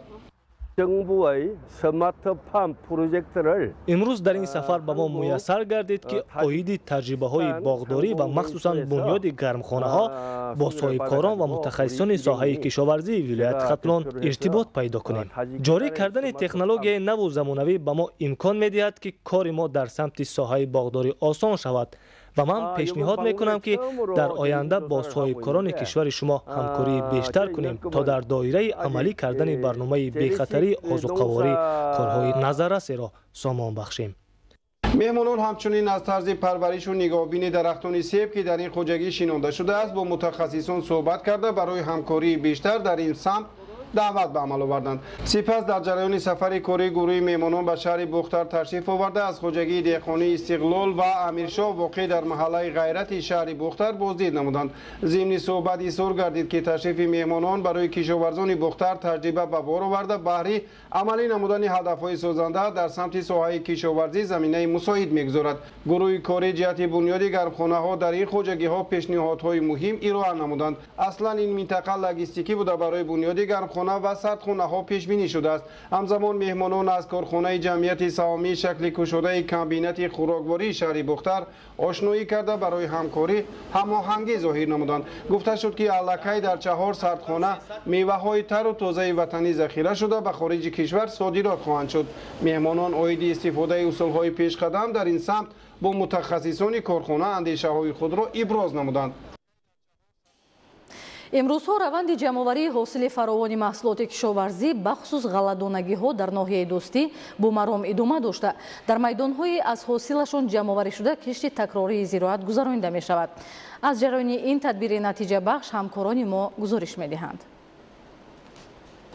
امروز در این سفر به ما میسر گردید که عاید تجربه های باغداری و مخصوصا بنیاد گرمخانه ها با صاحبکاران و متخصصان ساحه کشاورزی ولایت ختلان ارتباط پیدا کنیم. جاری کردن تکنولوژی نو و زمانوی به ما امکان میدهد که کار ما در سمت ساحه باغداری آسان شود و من پیشنهاد میکنم که در آینده با صاحبکاران کشور شما همکاری بیشتر کنیم تا در دایره عملی کردن برنامه بی‌خطری آذوقه‌واری کارهای نظررس را سامان بخشیم. مهمانان همچنین از طرز پرورش و نگاهبین درختان سیب که در این خواجگی شناخته شده است با متخصصان صحبت کرده برای همکاری بیشتر در این سمت دعوت به عمل آوردند. سپس در جریان سفر کاری گروه مهمانان به شهر بختر تشریف آورده از خواجگی دهقانی استقلال و امیرشاه واقع در محله غیرت شهر بختر بازدید نمودند. ضمن صحبت اظهار گردید که تشریف مهمانان برای کشاورزان بختر تجربه به بار آورده بهره عملی نمودن هدفهای سازنده در سمت ساحه کشاورزی زمینه مساعد میگذارد. گروه کاری جهت بنیاد گرمخانه ها در این خواجگی ها پیشنهادهای مهم ارائه نمودند. اصلا این منطقه لوجستیکی بوده برای بنیاد گرمخانه و سردخانه ها پیش بینی شده است. همزمان مهمانان از کارخانه جمعیت سهامی شکل گشوده کابینت خوراکواری شهر بختر آشنایی کرده برای همکاری هماهنگی ظاهر نمودند. گفته شد که الکی در 4 سردخانه میوه های تر و تازه وطنی ذخیره شده به خارج کشور صادرات خواهند شد. مهمانان عاید استفاده اصول های پیشقدم در این سمت با متخصصان کارخانه اندیشه های خود را ابراز نمودند. امروزها روند جمع‌آوری حاصل فراوانی محصولات کشاورزی بخصوص غله‌دانگی‌ها در ناحیه دوستی با مرام ادامه داشته در میدان‌های از حاصلشان جمع‌آوری شده کشت تکراری زراعت گذرانیده می‌شود. از جریان این تدبیر نتیجه بخش همکاران ما گزارش می‌دهند.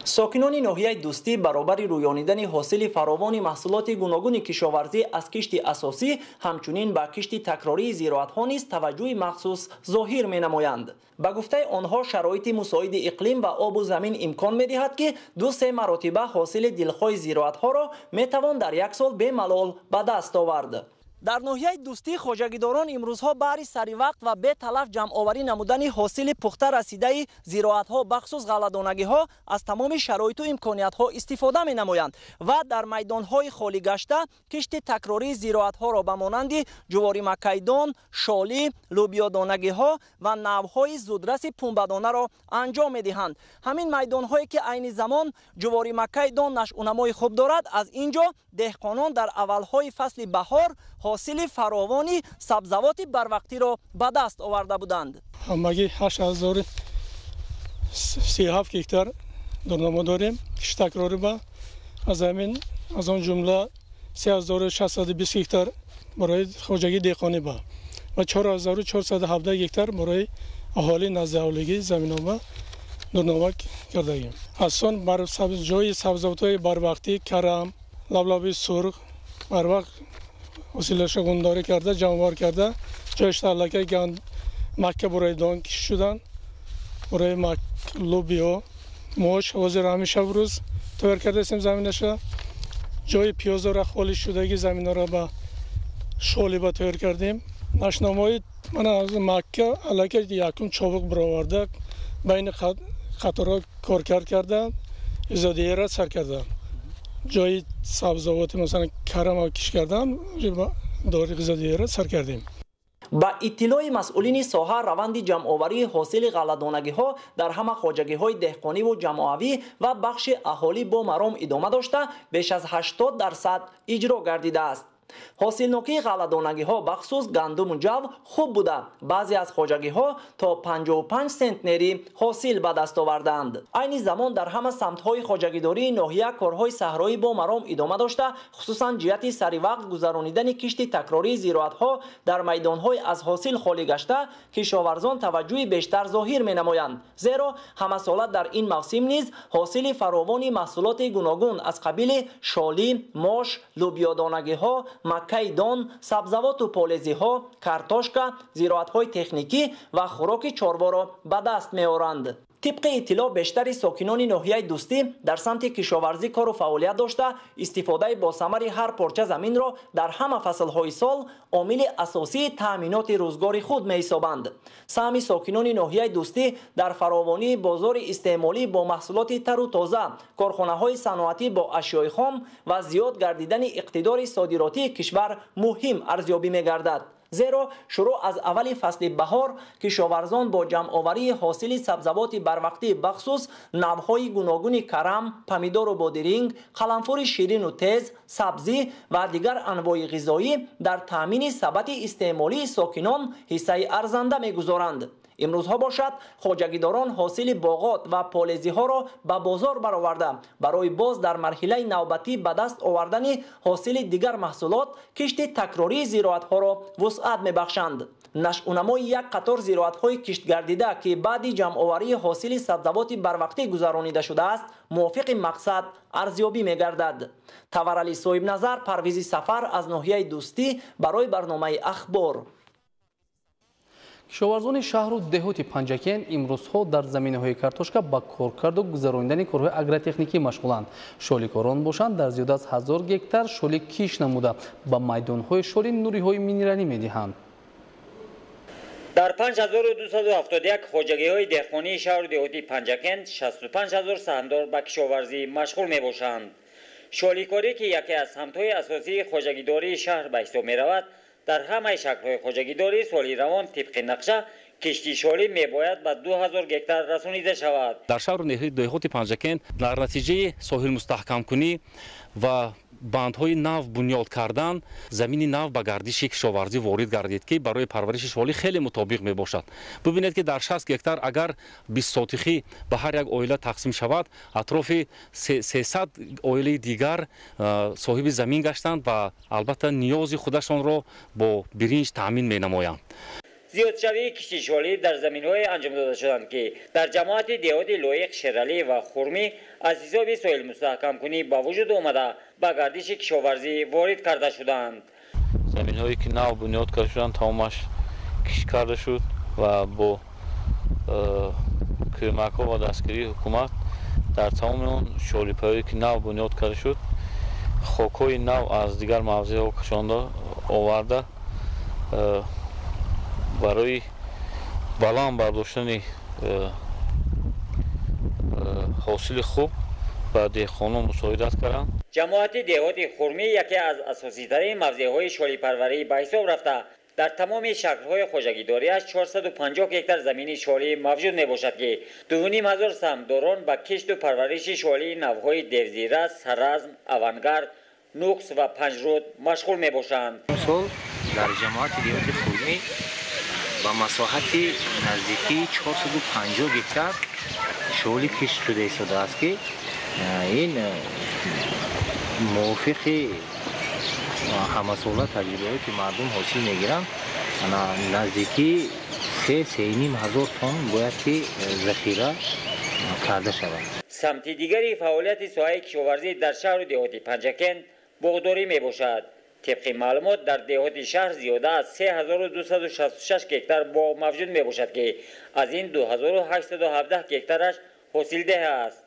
ساکنان ناحیه دوستی برابر رویانیدن حاصل فراوان محصولات گوناگون کشاورزی از کشت اساسی همچنین به کشت تکراری زراعت‌ها نیز توجه مخصوص ظاهر می‌نمایند. به گفته آنها شرایط مساعد اقلیم و آب و زمین امکان می‌دهد که 2-3 مرتبه حاصل دلخواه زراعت‌ها را می‌توان در یک سال به ملال به دست آورد. در ناحیه دوستی خواجگیداران امروزها بر سری وقت و به تلف جمع آوری نمودن حاصل پخته رسیده زراعت‌ها بخصوص غله‌دانگی‌ها از تمام شرایط و امکانیت‌ها استفاده می‌نمایند و در میدان‌های خالی گشته کشت تکراری زراعت‌ها را به مانند جواری مکیدان، شالی، لوبیا دانگی‌ها و نوع‌های زودرس پنبه‌دانه را انجام می‌دهند. همین میدان‌هایی که عین زمان جواری مکیدان نشأونمای خوب دارد از اینجا دهقانان در اول‌های فصل بهار حاصل فراوانی سبزوات بروقتی را به دست آورده بودند. همگی 8037 هکتار درنامه داریم کشت تکراری با از همین از آن جمله 3620 هکتار برای خواجگی دهقانی با و 4417 هکتار برای اهالی نزد اولگی زمین‌ها درنامه کرده ایم. اصلا بر جای سبزوات‌های بروقتی کرم، لبلابی سرخ بر وقت وسیله‌اش گنداری کرده جمع‌آور کرده جایش تلکه گند مکه برای دان کش شدن برای لوبیا موش حاضر همیشه روز تور کرده سیم زمینش جای پیاز را خالی شدگی زمین را با شالی با تور کردیم. نشنامای من از مکه الکه یکم چابق برآورده بین خطرها کار کرده ازادیه را سر کرده جای سبزوات مثلا کرم و کش کردن داری غذایی را سر کردیم. با اطلاع مسئولین ساحه روند جمع‌آوری حاصل غله‌دانگی‌ها در همه خواجگی‌های دهقانی و جمع‌آوری و بخش اهالی با مرام ادامه داشته بیش از 80% اجرا گردیده است. حاصلنوکی غله‌دانگی‌ها بخصوص گندم جو خوب بوده. بعضی از خواجگی‌ها تا 55 سنتنری حاصل به دست آوردند. این زمان در همه سمت‌های خواجگیداری ناحیه کارهای صحرایی با مرام ادامه داشته، خصوصا جهت سری وقت گذرانیدن کشتی تکراری زراعت‌ها در میدان‌های از حاصل خالی گشته کشاورزان توجه بیشتر ظاهر می‌نمایند. زیرا همه ساله در این موسم نیز حاصل فراوان محصولات گوناگون از قبیل شالی، ماش، لوبیا دانگی‌ها، مکه دان، سبزیجات و پالزی‌ها، کارتوشکا، زراعت‌های تکنیکی و خوراک چاروا را به دست می‌آورند. طبق اطلاع بیشتر ساکنان ناحیه دوستی در سمت کشاورزی کار و فعالیت داشته، استفاده با ثمر هر پارچه زمین را در همه فصل‌های سال عامل اساسی تأمینات روزگار خود می‌حسابند. سهم ساکنان ناحیه دوستی در فراوانی بازار استعمالی با محصولات تر و تازه، کارخانه‌های صنعتی با اشیاء خام و زیاد گردیدن اقتدار صادراتی کشور مهم ارزیابی می‌گردد. زیرا شروع از اول فصل بهار کشاورزان با جمع آوری حاصل سبزیجات بروقتی بخصوص نوع‌های گوناگون کرم، پمیدار و بادرینگ، قلنفور شیرین و تیز، سبزی و دیگر انواع غذایی در تامین ثبات استعمالی ساکنان حصه ارزنده می‌گذارند. امروزها باشد خواجگیداران حاصل باغات و پالزی ها را به بازار برآورده برای باز در مرحله نوبتی به دست آوردن حاصل دیگر محصولات کشت تکراری زراعت ها را وسعت میبخشند. نشأونمای یک قطار زراعت های کشت گردیده که بعد جمع آوری حاصل سبزیجات بروقتی گذرانیده شده است موافق مقصد ارزیابی میگردد. تورعلی صاحب نظر، پرویز سفر از ناحیه دوستی برای برنامه اخبار. کشاورزان شهر و دهات پنجکین امروزها در زمینه‌های کارتوشکا با کارکرد و گذراندن کارهای اگرotexنیکی مشغولند. شالیکاران باشند در زیاد از 1000 گکتار شالی کیش نموده با میدان‌های شالی نوری‌های مینرالی می‌دهند. در 5271 خواجگی‌های دهقانی شهر و دهات پنجکین 65000 سهامدار به کشاورزی مشغول می‌باشند. شالیکاری که یکی از سمت‌های اساسی خواجگیداری شهر به حساب می‌رود، در همه شکل‌های خواجگیداری سالی روان طبق نقشه کشتی شالی میباید به 2000 گکتار رسانیده شود. در شهر و دهات پنجکین در نتیجه ساحل مستحکم کنی و بندهای نو بنیاد کردن زمین نو به گردش کشاورزی وارد گردید که برای پرورش شالی خیلی مطابق می باشد. ببینید که در 60 گکتار اگر 20 سوتیخی به هر یک عائله تقسیم شود، اطراف 300 عائله دیگر صاحب زمین گشتند و البته نیاز خودشان را با برنج تامین می نمایند. زیادشوی کشتی شالی در زمین‌های انجام داده شدند که در جماعت دهات لایق شیرالی و خرمی از حساب ساحل مستحکم کنی با وجود آمده به گردش کشاورزی وارد کرده شدند. زمین‌هایی که نو بنیاد کرده شدند تمامش کشت کرده شد و با کمک‌ها و دستگیری حکومت در تمام اون شالی‌پایی که نو بنیاد کرده شد خاک‌های نو از دیگر موضع‌ها کشانده آورده برای بلند برداشتن حاصل خوب به دهقانان مساعدت کردند. جماعت دهات خرمی یکی از اساسی ترین موضع‌های شالی پروری به حساب رفته در تمام شکل‌های خواجگیداری‌اش 450 گکتار زمین شالی موجود میباشد که 2500 سهامداران به کشت و پرورش شالی نوع‌های دیوزیره، سرزم، اوانگارد، نوکس و پنجرود مشغول میباشند. امسال در جماعت دهات خرمی با مساحت نزدیکی 450 گکتار شالی کشت شده ایستاده است که این موافق همه ساله تجربه‌ای که مردم حاصل میگیرند نزدیکی 3,500 تن باید که ذخیره کرده شود. سمت دیگری فعالیت ساحه کشاورزی در شهر و دهات پنجکین باغداری میباشد. طبق معلومات در دهات شهر زیاده از 3266 گکتار باغ موجود می باشد که از این 2817 گکتارش حاصل ده است.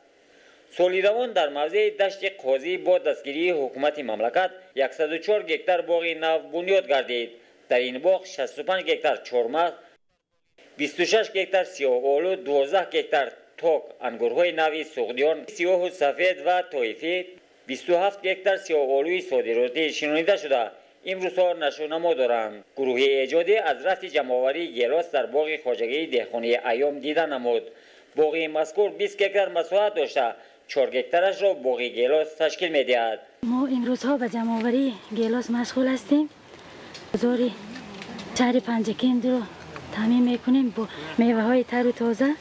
سالی روان در موضع دشت قاضی با دستگیری حکومت مملکت 104 گکتار باغ نو بنیاد گردید. در این باغ 65 گکتار چهارمغز، 26 گکتار سیاه آلو، 12 گکتار تاک انگورهای نوی سوغدیان، سیاه و سفید و طایفی، 27 گکتار سیاه آلوی صادراتی شناخته شده امروزها نشونما دارند. گروه ایجادی از رفت جمع‌آوری گیلاس در باغ خواجگی دهقانی ایام دیده نمود. باغ مذکور 20 گکتار مساحت داشته 4 گکترش را باغی گیلاس تشکیل می‌دهد. ما امروزها به جمع‌آوری گیلاس مشغول هستیم. بازار شهر پنجکند رو تامین میکنیم با میوه‌های تر و تازه.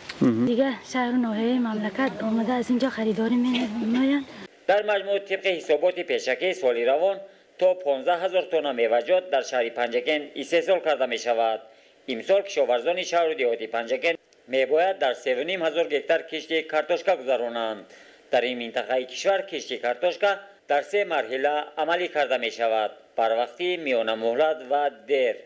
دیگر شهر و ناحیه مملکت آمده از اینجا خریداری می‌نمایند. در مجموع طبق حسابات پیشکی سالی روان تا 15,000 تن میوه‌جات در شهر پنجکند استحصال کرده می شود. امسال کشاورزان شهر و دیهات پنجکند میباید در 3,500 گکتر کشتی کارتوشکا گذرانند. در این منطقه کشور کشتی کارتوشکا در 3 مرحله عملی کرده می شود: بروقتی، میانه مهلت و دیر.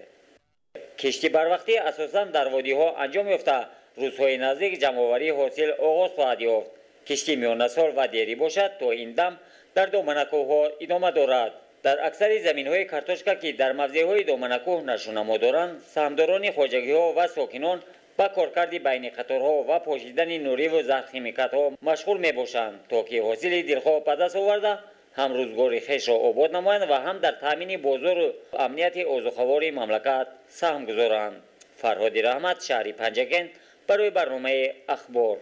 کشتی بروقتی اساساً در وادی ها انجام یافته روزهای نزدیک جمع‌آوری حاصل آغاز خواهد یافت. کشتی میانه سال و دیری باشد تا این دم در دامنکوه ها ادامه دارد. در اکثر زمین های کارتوشکا که در موضع های دامنکوه نشونما دارند، سهامداران خواجگی ها و ساکنان با کارکردی بین قطارها و پاشیدن نوری و زهرخیمیکات ها مشغول می باشند تا که حاصل دلخواه به دست آورده هم روزگار خویش را آباد نمایند و هم در تامین بازار و امنیت اوضاع مملکت سهم گذارند. فرهاد رحمت، شهر پنجکند، برای برنامه اخبار.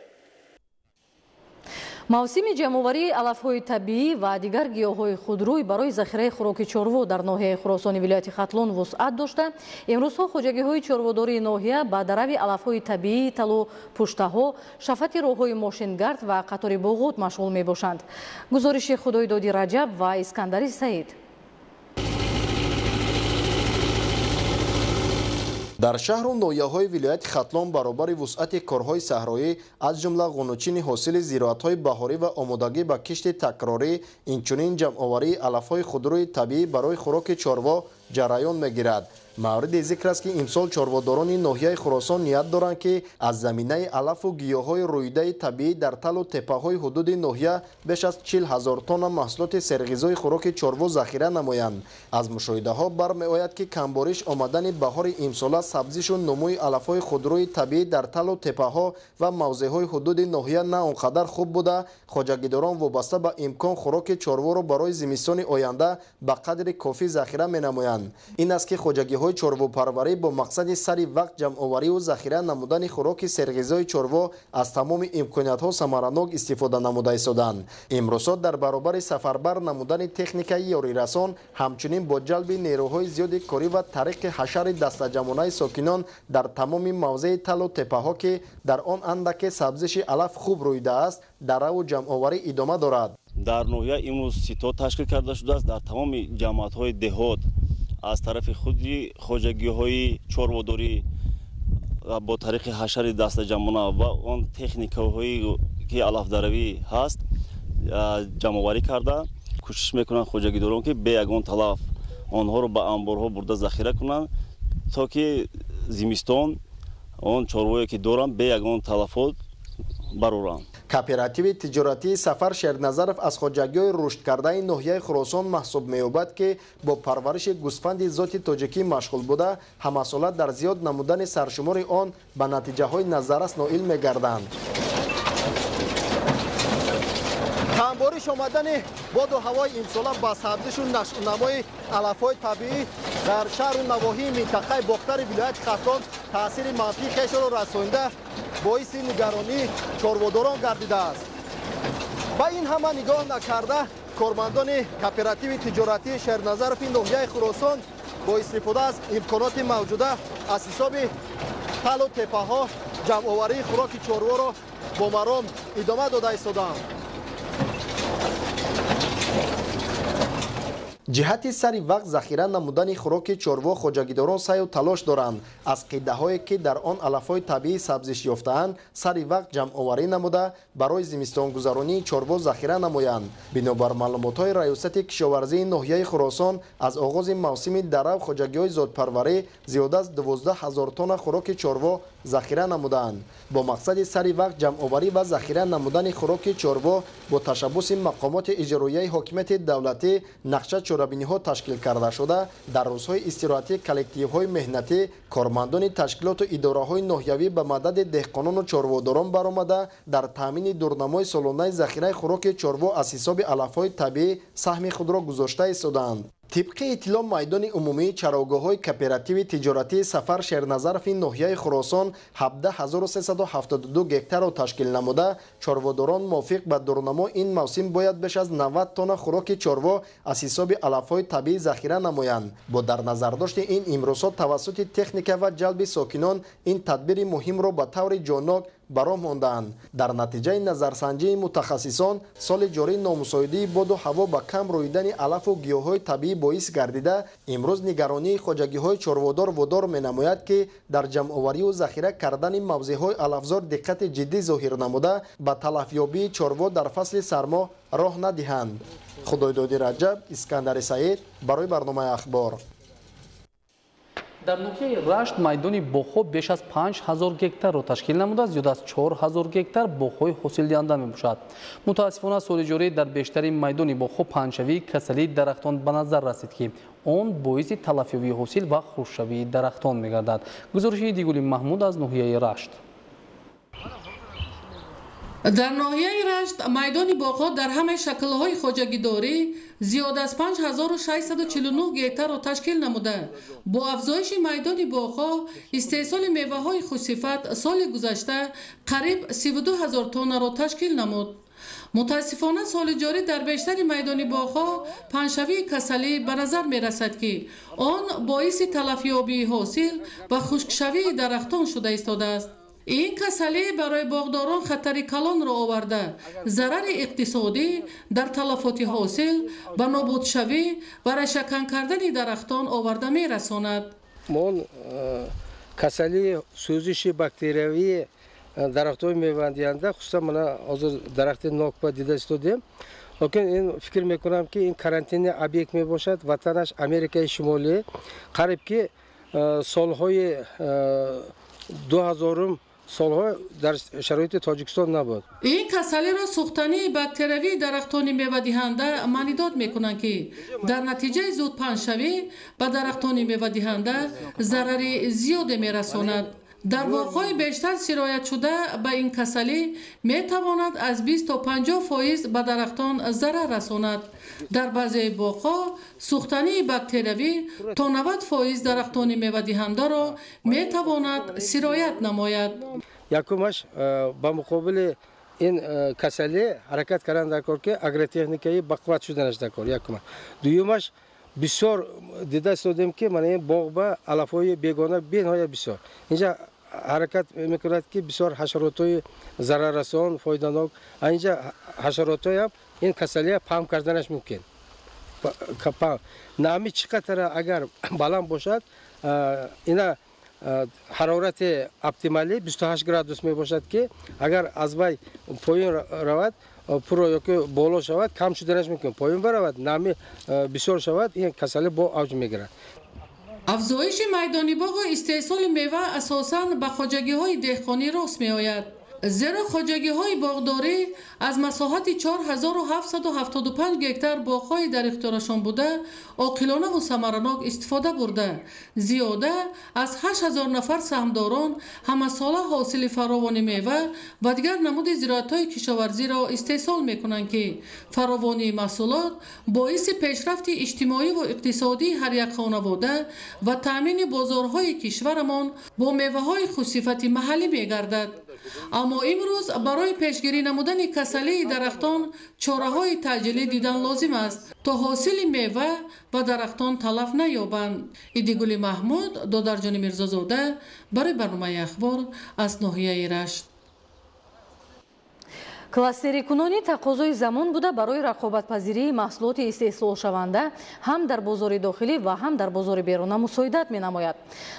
موسم جمع‌آوری علف‌های طبیعی و دیگر گیاه‌های خودروی برای ذخیره خوراک چاروا در ناحیه خراسان ولایت ختلون وسعت داشته. امروزها خوجگی‌های چاروداری ناحیه با درآمد علف‌های طبیعی، تلو پشته‌ها، شفط راه‌های ماشینگرد و قطار باغات مشغول می‌باشند. گزارش خدایدادی رجب و اسکندری سعید. در شهر و ناحیه‌های ولایت ختلان برابر وسعت کارهای صحرایی از جمله غنوچین حاصل زراعت‌های بهاری و آمادگی به کشت تکراری، اینچنین جمع‌آوری علف‌های خودروی طبیعی برای خوراک چاروا جریان می‌گیرد. مورد ذکر است که امسال چارواداران ناحیه خراسان نیت دارند که از زمینه علف و گیاهای رویده طبیعی در تل و تپه‌های حدود ناحیه بیش از 40,000 تن محصولات سرغذایی خوراک چاروا ذخیره نمایند. از مشاهده‌ها برمی‌آید که کمبارش آمدن بهار امسال سبزیش و نموی علف‌های خودروی طبیعی در تل و تپه‌ها و موضع‌های حدود ناحیه نه آنقدر خوب بوده. خواجگیداران وابسته به امکان خوراک چاروا را برای زمستان آینده به قدر کافی ذخیره می‌نمایند. این است که خواجگی‌های چارواپروری با مقصد سری وقت جمع‌آوری و ذخیره نمودن خوراک سرغذای چاروا از تمام امکانیت‌ها ثمراناک استفاده نموده ایستادند. امروزها در برابر سفربر نمودن تکنیکای یاریرسان، همچنین با جلب نیروهای زیاد کاری و طریق حشر دسته‌جمعانه ساکنان در تمام موضع تل و تپه‌ها که در آن اندک سبزش علف خوب رویده است، در و جمع‌آوری ادامه دارد. در ناحیه امروز سیتا تشکیل کرده شده است. در تمام جماعت‌های دهات از طرف خودی خواجگی‌های چارواداری با طریق حشر دسته‌جمعانه و آن تکنیک‌هایی که علفدروی هست جمع‌آوری کرده کوشش میکنند خواجگیداران که به یگان تلف آنها رو به انبارها برده ذخیره کنند تا که زمستان آن چاروایی که دارند به یگان تلفات برورند. کооپراتیو تجارتی سفر شیرنظرف از خواجگی‌های رشد کرده ناحیه خراسان محسوب می‌یابد که با پرورش گوسفند ذات تاجیکی مشغول بوده، همسالت در زیاد نمودن سرشمار آن به نتیجه‌های نظررس نائل می‌گردند. کمبارش آمدن باد و هوای امسال با سبزش و نمای علف‌های طبیعی در شهر و نواحی منطقه باختر ولایت ختلان تاثیر منفی خویش را رسانیده باعث نگرانی چارواداران گردیده است. با این همه نگاه نکرده کارمندان کооپراتیو تجارتی شیرنظرف ناحیه خراسان با استفاده از امکانات موجوده از حساب تل و تپه‌ها جمع‌آوری خوراک چاروا را با مرام ادامه داده ایستادند. جهت سری وقت ذخیره نمودن خوراک چاروا خواجگیداران سعی و تلاش دارند از قیده‌هایی که در آن علف‌های طبیعی سبزش یافته‌اند سری وقت جمع‌آوری نموده برای زمستان گذرانی چاروا ذخیره نمایند. بنابر معلومات‌های ریاست کشاورزی ناحیه خراسان از آغاز موسم درو خواجگی‌های ذات‌پروری زیاده از 12,000 تن خوراک چاروا ذخیره نمودند. با مقصد سری وقت جمع‌آوری و ذخیره نمودن خوراک چاروا با تشبث مقامات اجرایی حاکمیت دولتی نقشه چاره‌بینی‌ها تشکیل کرده شده. در روزهای استراحتی کلکتیوهای مهنتی کارمندان تشکیلات و اداره‌های ناحیوی به مدد دهقانان و چارواداران برآمده در تامین دورنمای سالانه ذخیره خوراک چاروا از حساب علف‌های طبیعی سهم خود را گذاشته ایستادند. طبق اطلاع میدان عمومی چراگاه‌های کوپراتیو تجارتی سفر شیرنظر ناحیه خراسان 17372 گکتار را تشکیل نموده چاروداران موافق به دورنما این موسم باید بیش از 90 تن خوراک چاروا از حساب علف‌های طبیعی ذخیره نمایند. با در نظر داشت این امروزها توسط تکنیک و جلب ساکنان این تدبیر مهم را به طور جانانه براه ماندند. در نتیجه نظرسنجی متخصصان سال جاری نامساعدی باد و هوا با کم رویدن علف و گیاهای طبیعی باعث گردیده امروز نگرانی خواجگی‌های چارودار وادار می‌نماید که در جمع‌آوری و ذخیره کردن موضع‌های علفزار دقت جدی ظاهر نموده به تلفیابی چاروا در فصل سرما راه ندهند. خدایدادی رجب، اسکندر سعید برای برنامه اخبار. در ناحیه رشت میدان بخو بیش از 5000 گکتار را تشکیل نموده زیاد از 4000 گکتار بخوی حاصل دهنده میباشد. متاسفانه سال جاری در بیشترین میدان بخو پنجشوی کسلی درختان به نظر رسید که آن باعث تلفیابی حاصل و خشکشوی درختان میگردد. گزارش دیگولی محمود از ناحیه رشت. در ناحیه رشت میدان باغ‌ها در همه شکل‌های خواجگی‌داری زیاد از 5649 گکتار را تشکیل نموده. با افزایش میدان باغ‌ها استحصال میوه‌های خوشصفت سال گذشته قریب 32000 تن را تشکیل نمود. متاسفانه سال جاری در بیشتر میدان باغ‌ها پنجشوی کسلی به نظر می‌رسد که آن باعث تلفیابی حاصل و خشکشوی درختان شده ایستاده است. این کسلی برای باغداران خطر کلان را آورده ضرر اقتصادی در تلفات حاصل و نابودشوی و رشکن کردن درختان آورده می رساند. ما کسلی سوزش باکتریوی درختان میوه‌دهنده خصوصا من حاضر درخت ناکپا دیده استودیم. لیکن این فکر میکنم که این کارانتین ابیک می باشد وطنش امریکای شمالی قریب که سالهای 2000 سالها در شرایط تاجیکستان نبود. این کسلی را سوختنی باکتریوی درختان میوه‌دهنده معنیداد میکنند که در نتیجه زود پنجشوی به درختان میوه‌دهنده ضرر زیاد میرساند. در باغ‌های بیشتر سرایت شده به این کسلی میتواند از 20 تا 50% به درختان ضرر رساند. در بعضی باغ‌ها سوختنی باکتریوی تا 90% درختان میوه‌دهنده را میتواند سرایت نماید. یکمش با مقابل این کسلی حرکت کردن در کار که اگروتکنیکی بقوت شدنش در کار یکم. دومش بسیار دیده استودیم که من این باغ با علف‌های بیگانه بی‌نهایت بسیار اینجا حرکت میکند که بسیار حشرات‌های ضرررسان فایده‌ناک اینجا حشرات‌های هم این کسلی پام کردنش ممکن. نامی چقدر اگر بلند باشد اینا حرارت اپتیمالی 28 گرادوس می باشد که اگر از وی پایین رود پرو یا که بالا شود کم شدنش میکنه پایین برود نمی بسیار شود این کسلی با اوج میگیرد. افزایش میدانی باغ و استحصال میوه اساساً به خواجگی‌های دهقانی راست میآید. زیرا خواجگی‌های باغداری از مساحت 4775 گکتار باغ‌های در اختیارشان بوده عاقلانه و ثمرناک استفاده برده. زیاده از 8000 نفر سهمداران همساله حاصل فراوان میوه و دیگر نمود زراعت‌های کشاورزی را استحصال می‌کنند که فراوانی محصولات باعث پیشرفت اجتماعی و اقتصادی هر یک خانواده و تامین بازارهای کشورمان با میوه‌های خوشصفت محلی می‌گردد. اما امروز برای پیشگیری نمودن کسلی درختان چاره‌های تعجیلی دیدن لازم است تا حاصل میوه و درختان تلف نیابند. ایدیگولی محمود، دادرجان میرزازاده برای برنامه اخبار از ناحیه رشت. кластерикунонӣ тақозои замон буда барои рақобатпазирии маҳсулоти истеҳсолшаванда ҳам дар бозори дохилӣ ва ҳам дар бозори беруна мусоидат менамояд.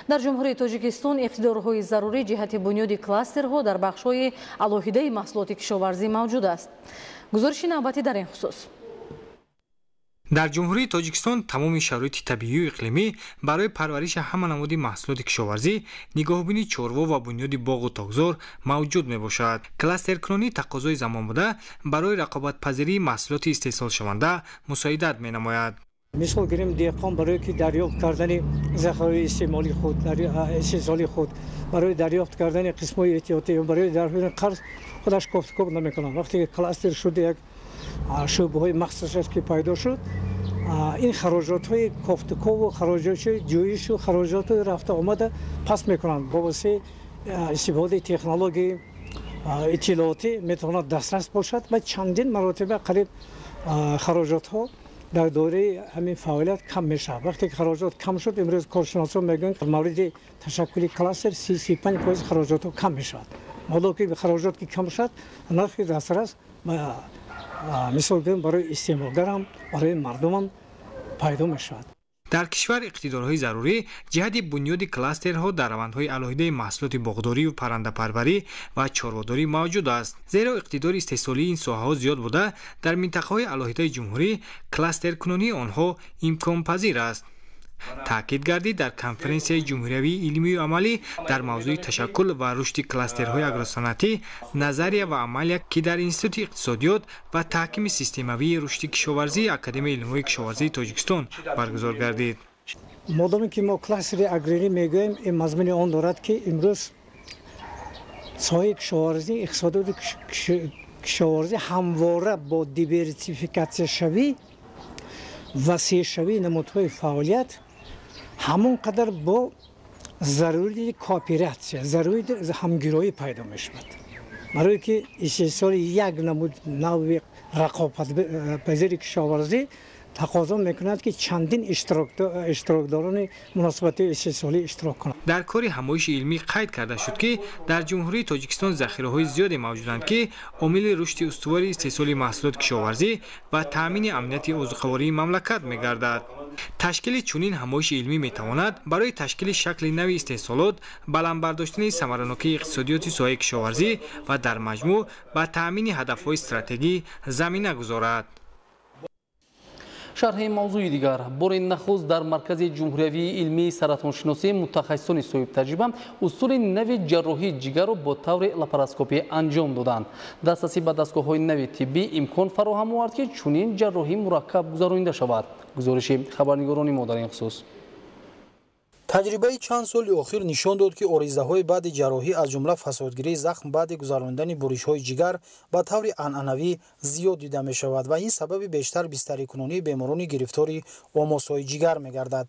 дар ҷумҳурии Тоҷикистон иқтидорҳои зарурӣ ҷиҳати бунёди кластерҳо дар бахшҳои алоҳидаи маҳсулоти кишоварзӣ мавҷуд аст. гузориши навбатӣ дар ин хусус. дар ҷумҳурии Тоҷикистон тамоми шароити табиию иқлимӣ барои парвариши ҳама намуди маҳсулоти кишоварзӣ, нигоҳубини чорво ва бунёди боғу тогзор мавҷуд мебошад. кластеркунонӣ тақозои замон буда барои рақобатпазирии маҳсулоти истеҳсолшаванда мусоидат менамояд. мисол гирем деҳқон барое ки дарёфт кардани захираҳои истеъмоли худ истеҳсоли худ барои дарёфт кардани қисмҳои эҳтиётӣ барои дарёфти қарз худаш кофткоб намекунад. вақте кластер шуд як шӯъбаҳои махсус ки пайдо шуд این خراجات های کافتکو و خراجات جویش و خراجات رفته آمده پس میکنند با واسه استفاده تکنولوژی اطلاعاتی میتواند دسترس باشد و چندین مراتب قریب خراجات ها در دوره همین فعالیت کم میشه. وقتی که خراجات کم شد امروز کارشناسان میگن که مورد تشکل کلاستر 35% خراجات ها کم میشود. حالا که خراجات که کم شد نرخ دسترس مثال برای استعمالگر هم برای مردم هم پیدا میشود. در کشور اقتدارهای ضروری جهت بنیاد کلاسترها در روندهای علاهیده محصولات باغداری و پرنده پروری و چارواداری موجود است، زیرا اقتدار استحصالی این ساحه‌ها زیاد بوده در منطقه‌های علاهیده جمهوری کلاستر کنونی آنها امکان پذیر است. تاکید گردید در کنفرانسیای جمهوری علمی و عملی در موضوع تشکل و رشد کلاسترهای اگروصنعتی نظریه و عملیه که در انستیتوت اقتصادیات و تحکیم سیستموی رشد کشاورزی اکادمی علوم‌های کشاورزی تاجیکستان برگزار گردید. مادامی که ما کلاستر اگراری میگوییم این مضمون آن دارد که امروز ساحه کشاورزی اقتصادیات کشاورزی همواره با دیورسیفیکاسیون شوی وسیع شوی نمودهای فعالیت همون قدر با ضروری کاپیراتسیا ضروری همگرایی پیدا می شود. برای که استحصال یک نوع رقابت پذیر کشاورزی تقاضا میکند که چندین اشتراکداران مناسبت استحصالی اشتراک کنند. در کار همایش علمی قید کرده شد که در جمهوری تاجیکستان ذخیره‌های زیادی موجودند که عامل رشد استوار استحصال محصولات کشاورزی و تامین امنیت عضوخواری مملکت می‌گردد. تشکیل چنین همایش علمی میتواند برای تشکیل شکل نوی استحصالات، بلند برداشتن ثمره‌ناکی اقتصادیات ساحه کشاورزی و در مجموع به تامین هدف‌های استراتژی زمینه گذارد. شرح موضوع دیگر بار نخست در مرکز جمهوری علمی سرطانشناسی متخصصان صاحب تجربه اصول نو جراحی جگر را با طور لاپاراسکوپی انجام دادند. دسترسی به دستگاه‌های نو طبی امکان فراهم آورد که چنین جراحی مرکب گذرانده شود. گزارش خبرنگاران ما در این خصوص. تجربه چند سال اخیر نشان داد که آریزه‌های بعد جراحی از جمله فسادگیری زخم بعد گذراندن بریش‌های جگر به طور عنعنوی زیاد دیده می‌شود و این سبب بیشتر بستری کنونی بیماران گرفتاری آماس‌های جگر می‌گردد.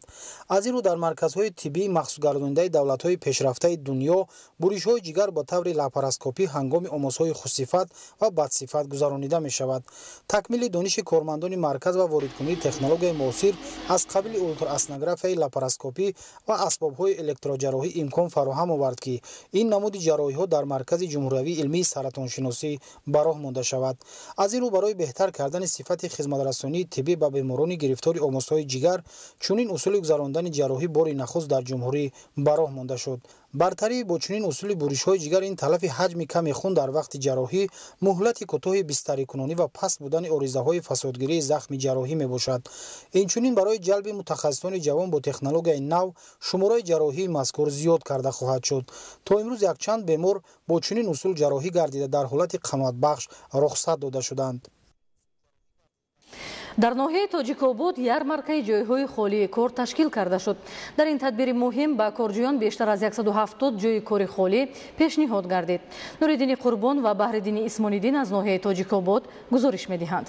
از این رو در مرکزهای طبی مخصوص گرداننده دولت‌های پیشرفته دنیا بریش‌های جگر با طور لاپاراسکوپی هنگام آماس‌های خوش‌صفت و بدصفت گذرانیده می‌شود. تکمیل دانش کارمندان مرکز و واردکنی تکنولوژی معاصر از قبیل اولتراسونوگرافی لاپاراسکوپی و اسباب‌های الکتروجراحی امکان فراهم آورد که این نمود جراحی‌ها در مرکز جمهوری علمی سرطانشناسی براه مانده شود. از این رو برای بهتر کردن صفت خدمت‌رسانی طبی به بیماران گرفتار آماس‌های جگر چنین اصول گذراندن جراحی بار نخست در جمهوری براه مانده شد. برتری با چنین اصول بریش‌های جگر این تلف حجم کم خون در وقت جراحی، مهلت کوتاه بستری کنونی و پست بودن آریزه‌های فسادگیری زخم جراحی میباشد. این چنین برای جلب متخصصان جوان با تکنولوژی نو شماره جراحی مذکور زیاد کرده خواهد شد. تا امروز یک چند بیمار با چنین اصول جراحی گردیده در حالت قناعت بخش رخصت داده شدند. در ناحیه تاجیک‌آباد ярмаркаи ҷойҳои холии кор ташкил карда шуд. дар ин тадбири муҳим ба корҷӯён бештар аз 170 ҷойи кори холӣ пешниҳод гардид. нуриддини қурбон ва баҳриддини исмониддин аз ноҳияи тоҷикобод гузориш медиҳанд.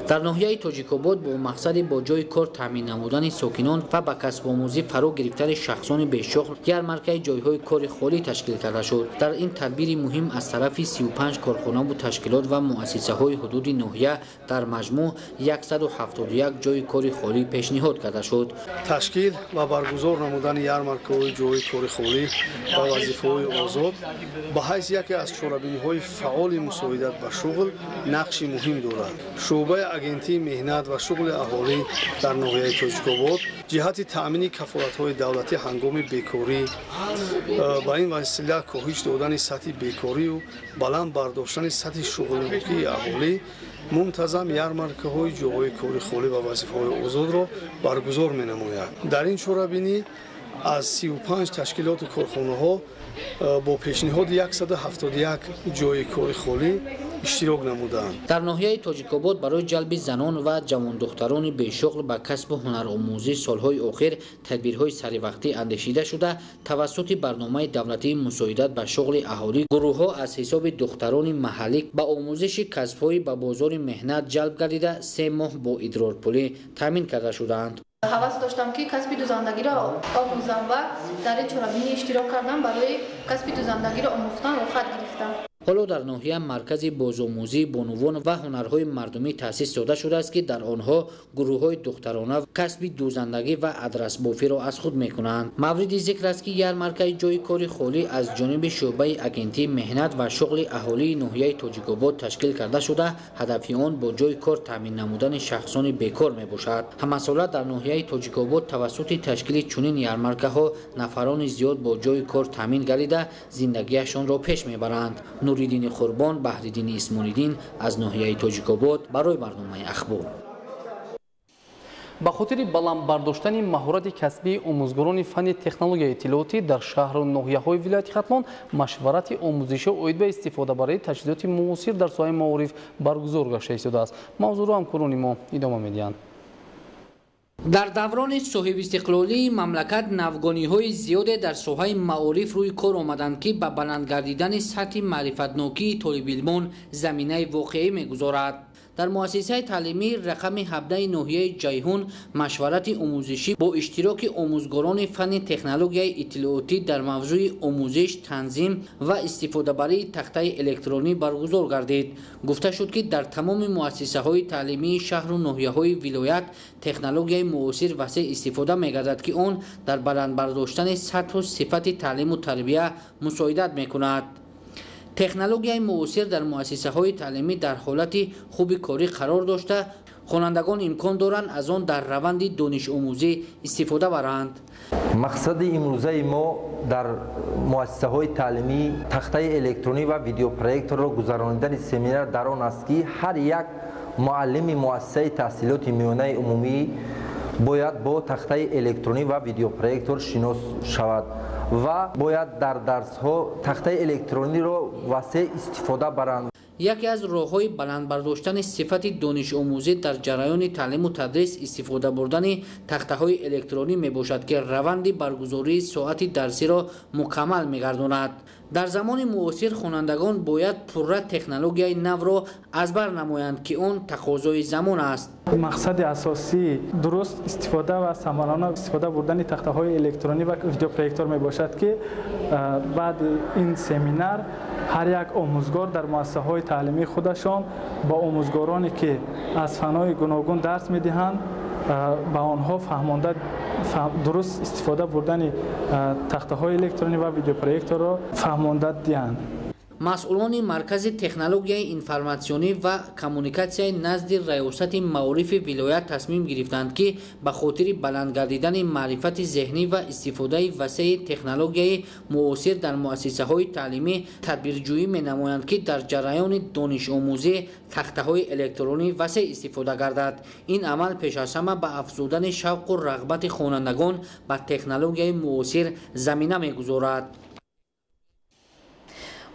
در ناحیه تاجیک‌آباد با مقصد با جای کار تامین نمودن ساکنان و به کسب آموزی فرا گرفتن شخصان بی‌شغل ярмаркаи جای‌های کار خالی تشکیل کرده شد. در این تدبیر مهم از طرف 35 کارخانه و تشکیلات و مؤسسه‌های حدود ناحیه در مجموع 171 جای کار خالی پیشنهاد کرده شد. تشکیل و برگزار نمودن ярмаркаҳои جای کار خالی و وظیفه‌های آزاد به حیث یکی از چاره‌بینی‌های فعال مساعدت به شغل نقش مهم دارد. شعبه агентии меҳнат ва шуғли аҳолӣ дар ноҳияи тоҷикобод ҷиҳати таъмини кафолатҳои давлатӣ ҳангоми бекорӣ ба ин васила коҳиш додани сатҳи бекорию баланд бардоштани сатҳи шуғлнокии аҳолӣ мунтазам ярмаркаҳои ҷойҳои кори холӣ ва вазифаҳои озодро баргузор менамояд. дар ин чорабинӣ аз 35 ташкилоту корхонаҳо бо пешниҳоди 171 ҷойи кори холӣ иштирок намуданд. дар ноҳияи тоҷикобод барои ҷалби занон ва ҷавондухтарони бешуғл ба касбу ҳунаромӯзӣ солҳои охир тадбирҳои саривақтӣ андешида шуда тавассути барномаи давлатии мусоидат ба шуғли аҳолӣ гурӯҳҳо аз ҳисоби духтарони маҳаллӣ ба омӯзиши касбҳои ба бозори меҳнат ҷалб гардида 3 моҳ бо идрорпулӣ таъмин карда шудаанд. ҳавас доштам ки касби дузандагиро омӯзам ва дар ин чорабинӣ иштирок кардам барои касби дузандагиро омӯхтан рухсат гирифтам. ҳоло дар ноҳия маркази бозомӯзии бонувон ва ҳунарҳои мардумӣ таъсис дода шудааст ки дар онҳо гурӯҳҳои духтарона касби дузандагӣ ва адрасбофиро аз худ мекунанд. мавриди зикр аст ки ярмаркаи ҷойи кори холӣ аз ҷониби шӯъбаи агентии меҳнат ва шуғли аҳолии ноҳияи тоҷикобод ташкил карда шуда ҳадафи он бо ҷойи кор таъмин намудани шахсони бекор мебошад. ҳамасола дар ноҳияи тоҷикобод тавассути ташкили чунин ярмаркаҳо нафарони зиёд бо ҷойи кор таъмин гардида зиндагиашонро пеш мебаранд. нуриддини қурбон, баҳриддини исмониддин аз ноҳияи тоҷикобод барои барномаи ахбор. ба хотири баланд бардоштани маҳорати касбии омӯзгорони фанни технологияи иттилоотӣ дар шаҳру ноҳияҳои вилояти Хатлон машварати омӯзиши оид ба истифода барои таҷҳизоти муосир дар соҳаи маориф баргузор гашта истодааст. мавзӯъро ҳамкорони мо идома медиҳанд. дар даврони соҳибистиқлолии мамлакат навгониҳои зиёде дар соҳаи маориф рӯи кор омаданд ки ба баланд гардидани сатҳи маърифатнокии толибилмон заминаи воқеӣ мегузорад. дар муассисаи таълимии рақами 17 ноҳияи ҷайҳун машварати омӯзишӣ бо иштироки омӯзгорони фанни технологияи иттилоотӣ дар мавзӯи омӯзиш, танзим ва истифодабарии тахтаи электронӣ баргузор гардид. гуфта шуд ки дар тамоми муассисаҳои таълимии шаҳру ноҳияҳои вилоят технологияи муосир васеъ истифода мегардад ки он дар баландбардоштани сатҳу сифати таълиму тарбия мусоидат мекунад. технологияи муосир дар муассисаҳои таълимӣ дар ҳолати хуби корӣ қарор дошта хонандагон имкон доранд аз он дар раванди донишомӯзӣ истифода баранд. мақсади имрӯзаи мо дар муассисаҳои таълимӣ тахтаи электронӣ ва видеопроекторро гузарондани семинар дар он аст ки ҳар як муаллими муассисаи таҳсилоти миёнаи умумӣ бояд бо тахтаи электронӣ ва видеопроектор шинос шавад ва бояд дар дарсҳо тахтаи электрониро васеъ истифода баранд. яке аз роҳҳои баландбардоштани сифати донишомӯзӣ дар ҷараёни таълиму тадрис истифода бурдани тахтаҳои электронӣ мебошад ки раванди баргузории соати дарсиро мукаммал мегардонад. дар замони муосир хонандагон бояд пурра технологияи навро аз бар намоянд ки он тақозои замон аст. мақсади асосӣ дуруст истифода ва самарона истифода бурдани тахтаҳои электронӣ ва видеопроектор мебошад ки баъди ин семинар ҳар як омӯзгор дар муассисаҳои таълимии худашон ба омӯзгороне ки аз фаннои гуногун дарс медиҳанд ба онҳо фаҳмонда дуруст истифода бурдани тахтаҳои электронӣ ва видеопроекторро фаҳмонда диҳанд. масъулони маркази технологияи информатсионӣ ва коммуникатсияи назди раёсати маорифи вилоят тасмим гирифтанд ки ба хотири баланд гардидани маърифати зеҳнӣ ва истифодаи васеъи технологияи муосир дар муассисаҳои таълимӣ тадбирҷӯӣ менамоянд ки дар ҷараёни донишомӯзӣ тахтаҳои электронӣ васеъ истифода гардад. ин амал пеш аз ҳама ба афзудани шавқу рағбати хонандагон ба технологияи муосир замина мегузорад.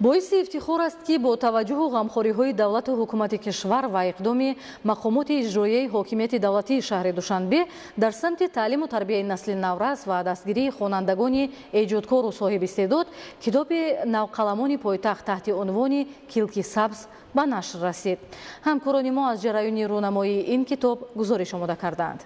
боиси ифтихор аст ки бо таваҷҷӯҳу ғамхориҳои давлату ҳукумати кишвар ва иқдоми мақомоти иҷроияи ҳокимияти давлатии шаҳри душанбе дар самти таълиму тарбияи насли наврас ва дастгирии хонандагони эҷодкору соҳибистеъдод китоби навқаламони пойтахт таҳти унвони «Килки сабз» ба нашр расид. ҳамкорони мо аз ҷараёни рӯнамоии ин китоб гузориш омода карданд.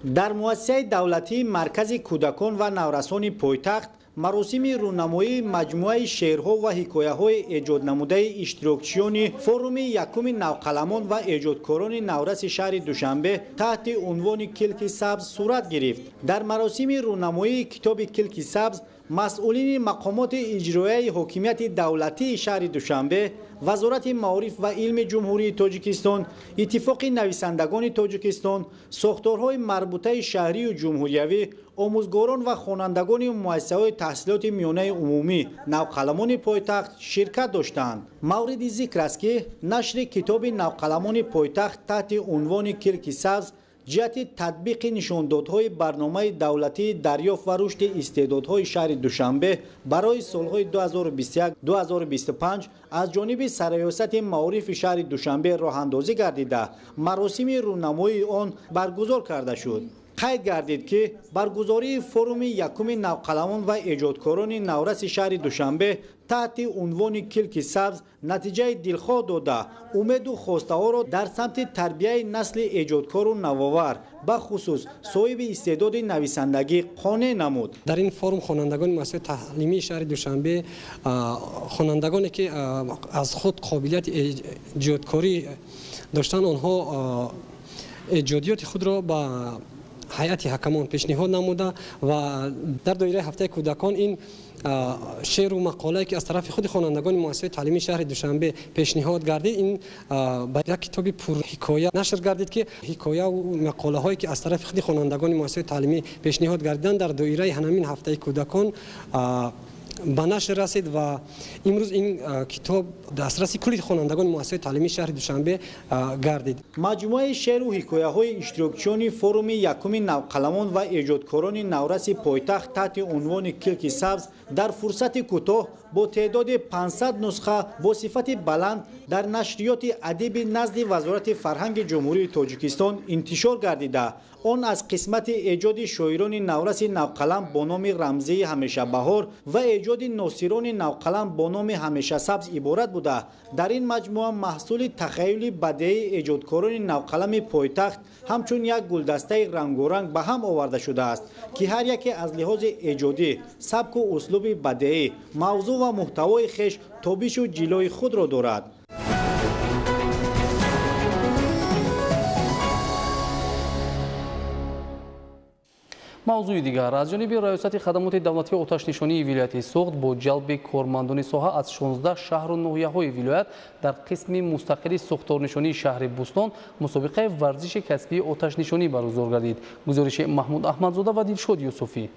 дар муассисаи давлатии маркази кӯдакон ва наврасони пойтахт маросими рӯнамоии маҷмӯаи шеърҳо ва ҳикояҳои эҷоднамудаи иштирокчиёни форуми якуми навқаламон ва эҷодкорони навраси шаҳри душанбе таҳти унвони «Килки сабз» сурат гирифт. дар маросими рӯнамоии китоби «Килки сабз» масъулини мақомоти иҷроияи ҳокимияти давлатии шаҳри душанбе, вазорати маориф ва илми ҷумҳурии тоҷикистон, иттифоқи нависандагони тоҷикистон, сохторҳои марбутаи шаҳрию ҷумҳуриявӣ, омӯзгорон ва хонандагони муассисаҳои таҳсилоти миёнаи умумӣ, навқаламони пойтахт ширкат доштанд. мавриди зикр аст ки нашри китоби навқаламони пойтахт таҳти унвони «Килки сабз» جهت تطبیق نشاندادهای برنامه دولتی دریافت و رشد استعدادهای شهر دوشنبه برای سالهای 2021-2025 از جانب سرریاست معارف شهر دوشنبه راه اندازی گردیده مراسم رونمایی آن برگزار کرده شد. قید گردید که برگزاری فروم یکم نوقلمان و ایجادکاران نورس شهر دوشنبه تحت عنوان کلک سبز نتیجه دلخواه داده امید و خواسته ها را در سمت تربیت نسل ایجادکار و نوآور به خصوص صاحب استعداد نویسندگی قانع نمود. در این فروم خوانندگان مؤسسه تعلیمی شهر دوشنبه خوانندگانی که از خود قابلیت ایجادکاری داشتن آنها ایجادیات خود را با هیئت حکمان پیشنهاد نموده و در دایره هفته کودکان این شعر و مقاله که از طرف خود خوانندگان مؤسسه تعلیمی شهر دوشنبه پیشنهاد گردید این با یک کتاب پر حکایه نشر گردید که حکایه و مقاله هایی که از طرف خود خوانندگان مؤسسه تعلیمی پیشنهاد گردیدند در دایره همین هفته کودکان به نشر رسید و امروز این کتاب دسترسی کل خوانندگان مؤسسه تعلیمی شهر دوشنبه گردید. مجموعه شعر و حکایه های اشتراکچیان فروم یکم نوقلمان و ایجادکاران نورس پایتخت تحت عنوان کلک سبز در فرصت کوتاه با تعداد 500 نسخه با صفت بلند در نشریات ادبی نزد وزارت فرهنگ جمهوری تاجیکستان انتشار گردیده. آن از قسمت ایجاد شاعران نورس نوقلم با نام رمزی همیشه بهار و ایجاد ناصران نوقلم با نام همیشه سبز عبارت بوده. در این مجموعه محصول تخیل بدیعی ایجادکاران نوقلم پایتخت همچون یک گلدسته رنگارنگ به هم آورده شده است که هر یکی از لحاظ ایجادی، سبک و اسلوب بدیعی، موضوع و محتوای خویش تابش و جلوه خود را دارد. موضوع دیگر از جانب ریاست خدمات دولتی آتش‌نشانی ولایت سوخت با جلب کارمندان ساحه از 16 شهر و ناحیه‌های ولایت در قسم مستقل ساختارنشانی شهر بوستان مسابقه ورزش کسبی آتش‌نشانی برگزار گردید. گزارش محمود احمدزاده و دلشاد یوسفی.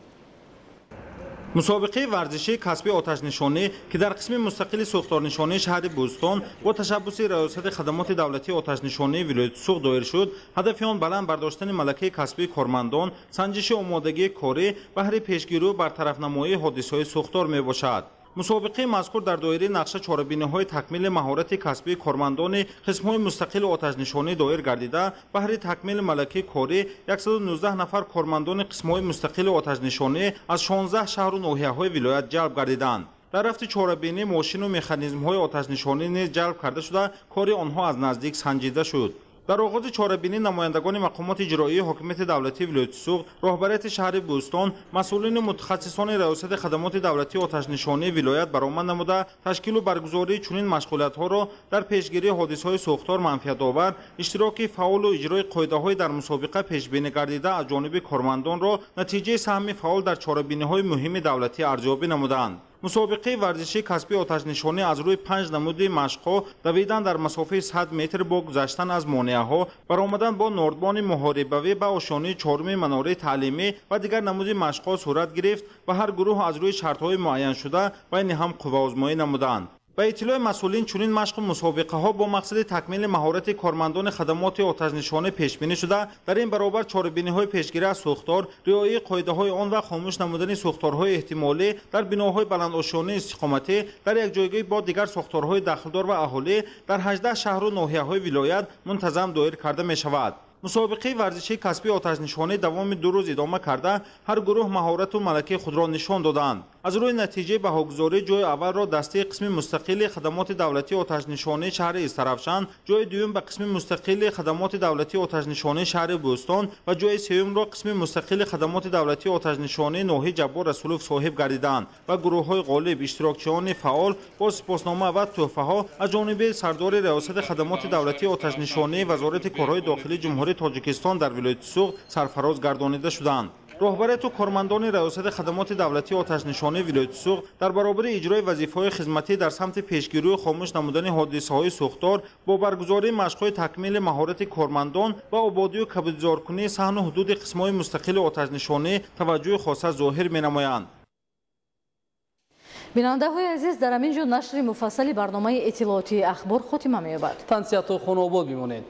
مسابقه ورزشی کسبی آتش‌نشانی که در قسم مستقل ساختارنشانی شهر بوستان با تشبث ریاست خدمات دولتی آتش‌نشانی ولایت سوخت دایر شد، هدف آن بلند برداشتن ملکه کسبی کارمندان، سنجش آمادگی کاری بهره پیشگیری و برطرف نمایی حادثه‌های ساختار میباشد. مسابقه مذکور در دایره نقشه چاره‌بینی‌های تکمیل مهارت کسبی کارمندان قسم‌های مستقل آتش‌نشانی دایر گردیده بهره تکمیل ملکه کاری 119 نفر کارمندان قسم‌های مستقل آتش‌نشانی از 16 شهر و ناحیه‌های ولایت جلب گردیدند. در رفت چاره‌بینی ماشین و مکانیزم‌های آتش‌نشانی نیز جلب کرده شده کار آنها از نزدیک سنجیده شد. در آغاز چاره‌بینی نمایندگان مقامات اجرایی حاکمیت دولتی ولایت سوخت، راهبریت شهر بوستان، مسئولین متخصصان ریاست خدمات دولتی آتش‌نشانی ولایت برآمد نموده تشکیل و برگزاری چنین مشغولیت‌ها را در پیشگیری حادثه‌های ساختار منفعت‌آور، اشتراک فعال و اجرای قاعده‌های در مسابقه پیش‌بینی گردیده از جانب کارمندان را نتیجه سهم فعال در چاره‌بینی‌های مهم دولتی ارزیابی نمودند. مسابقه ورزشی کسبی آتش‌نشانی از روی 5 نمود مشق‌ها دویدن در مسافه 100 متر با گذشتن از مانعه‌ها، برآمدن با نردبان محاربوی به آشیانه چهارم مناره تعلیمی و دیگر نمود مشق‌ها صورت گرفت و هر گروه از روی شرط‌های معین شده بین هم قوه‌آزمایی نمودند. به اطلاع مسئولین چنین مشق و مسابقه ها با مقصد تکمیل مهارت کارمندان خدمات آتش‌نشانی پیش بینی شده در این برابر چاره‌بینی های پیشگیری از ساختار، رعایت قاعده های آن و خاموش نمودن ساختارهای احتمالی در بناهای بلندآشیانه استقامتی در یک جایگاه با دیگر ساختارهای داخلدار و اهالی در 18 شهر و ناحیه‌های ولایت منتظم دایر کرده می شود. مسابقه ورزشی کسبی آتش‌نشانی دوام 2 روز ادامه کرده هر گروه مهارت و ملکه خود را نشان دادند. از روی نتیجه بهاگذاری جای اول را دسته قسم مستقل خدمات دولتی آتش‌نشانی شهر استرافشان، جای دوم به قسم مستقل خدمات دولتی آتش‌نشانی شهر بوستان و جای سوم را قسم مستقل خدمات دولتی آتش‌نشانی ناحیه جبار رسولوف صاحب گردیدند و گروه‌های غالب اشتراکچیان فعال با سپاسنامه و تحفه‌ها از جانب سردار ریاست خدمات دولتی آتش‌نشانی وزارت کارهای داخلی جمهوری تاجیکستان در ولایت سوخت سرفراز گردانیده شدند. راهبریت و کارمندان ریاست خدمات دولتی آتش‌نشانی ولایت سوخت در برابر اجرای وظیفه‌های خدمتی در سمت پیشگیری و خاموش نمودن حادثه‌های ساختار با برگزاری مشق‌های تکمیل مهارت کارمندان و آبادی و کبودزارکنی صحن و حدود قسم‌های مستقل آتش‌نشانی توجه خاصه ظاهر می‌نمایند. بیننده‌های عزیز، در همین جا نشر مفصل برنامه اطلاعاتی اخبار خاتمه می‌یابد. تنسیت و خانواباد بمانید.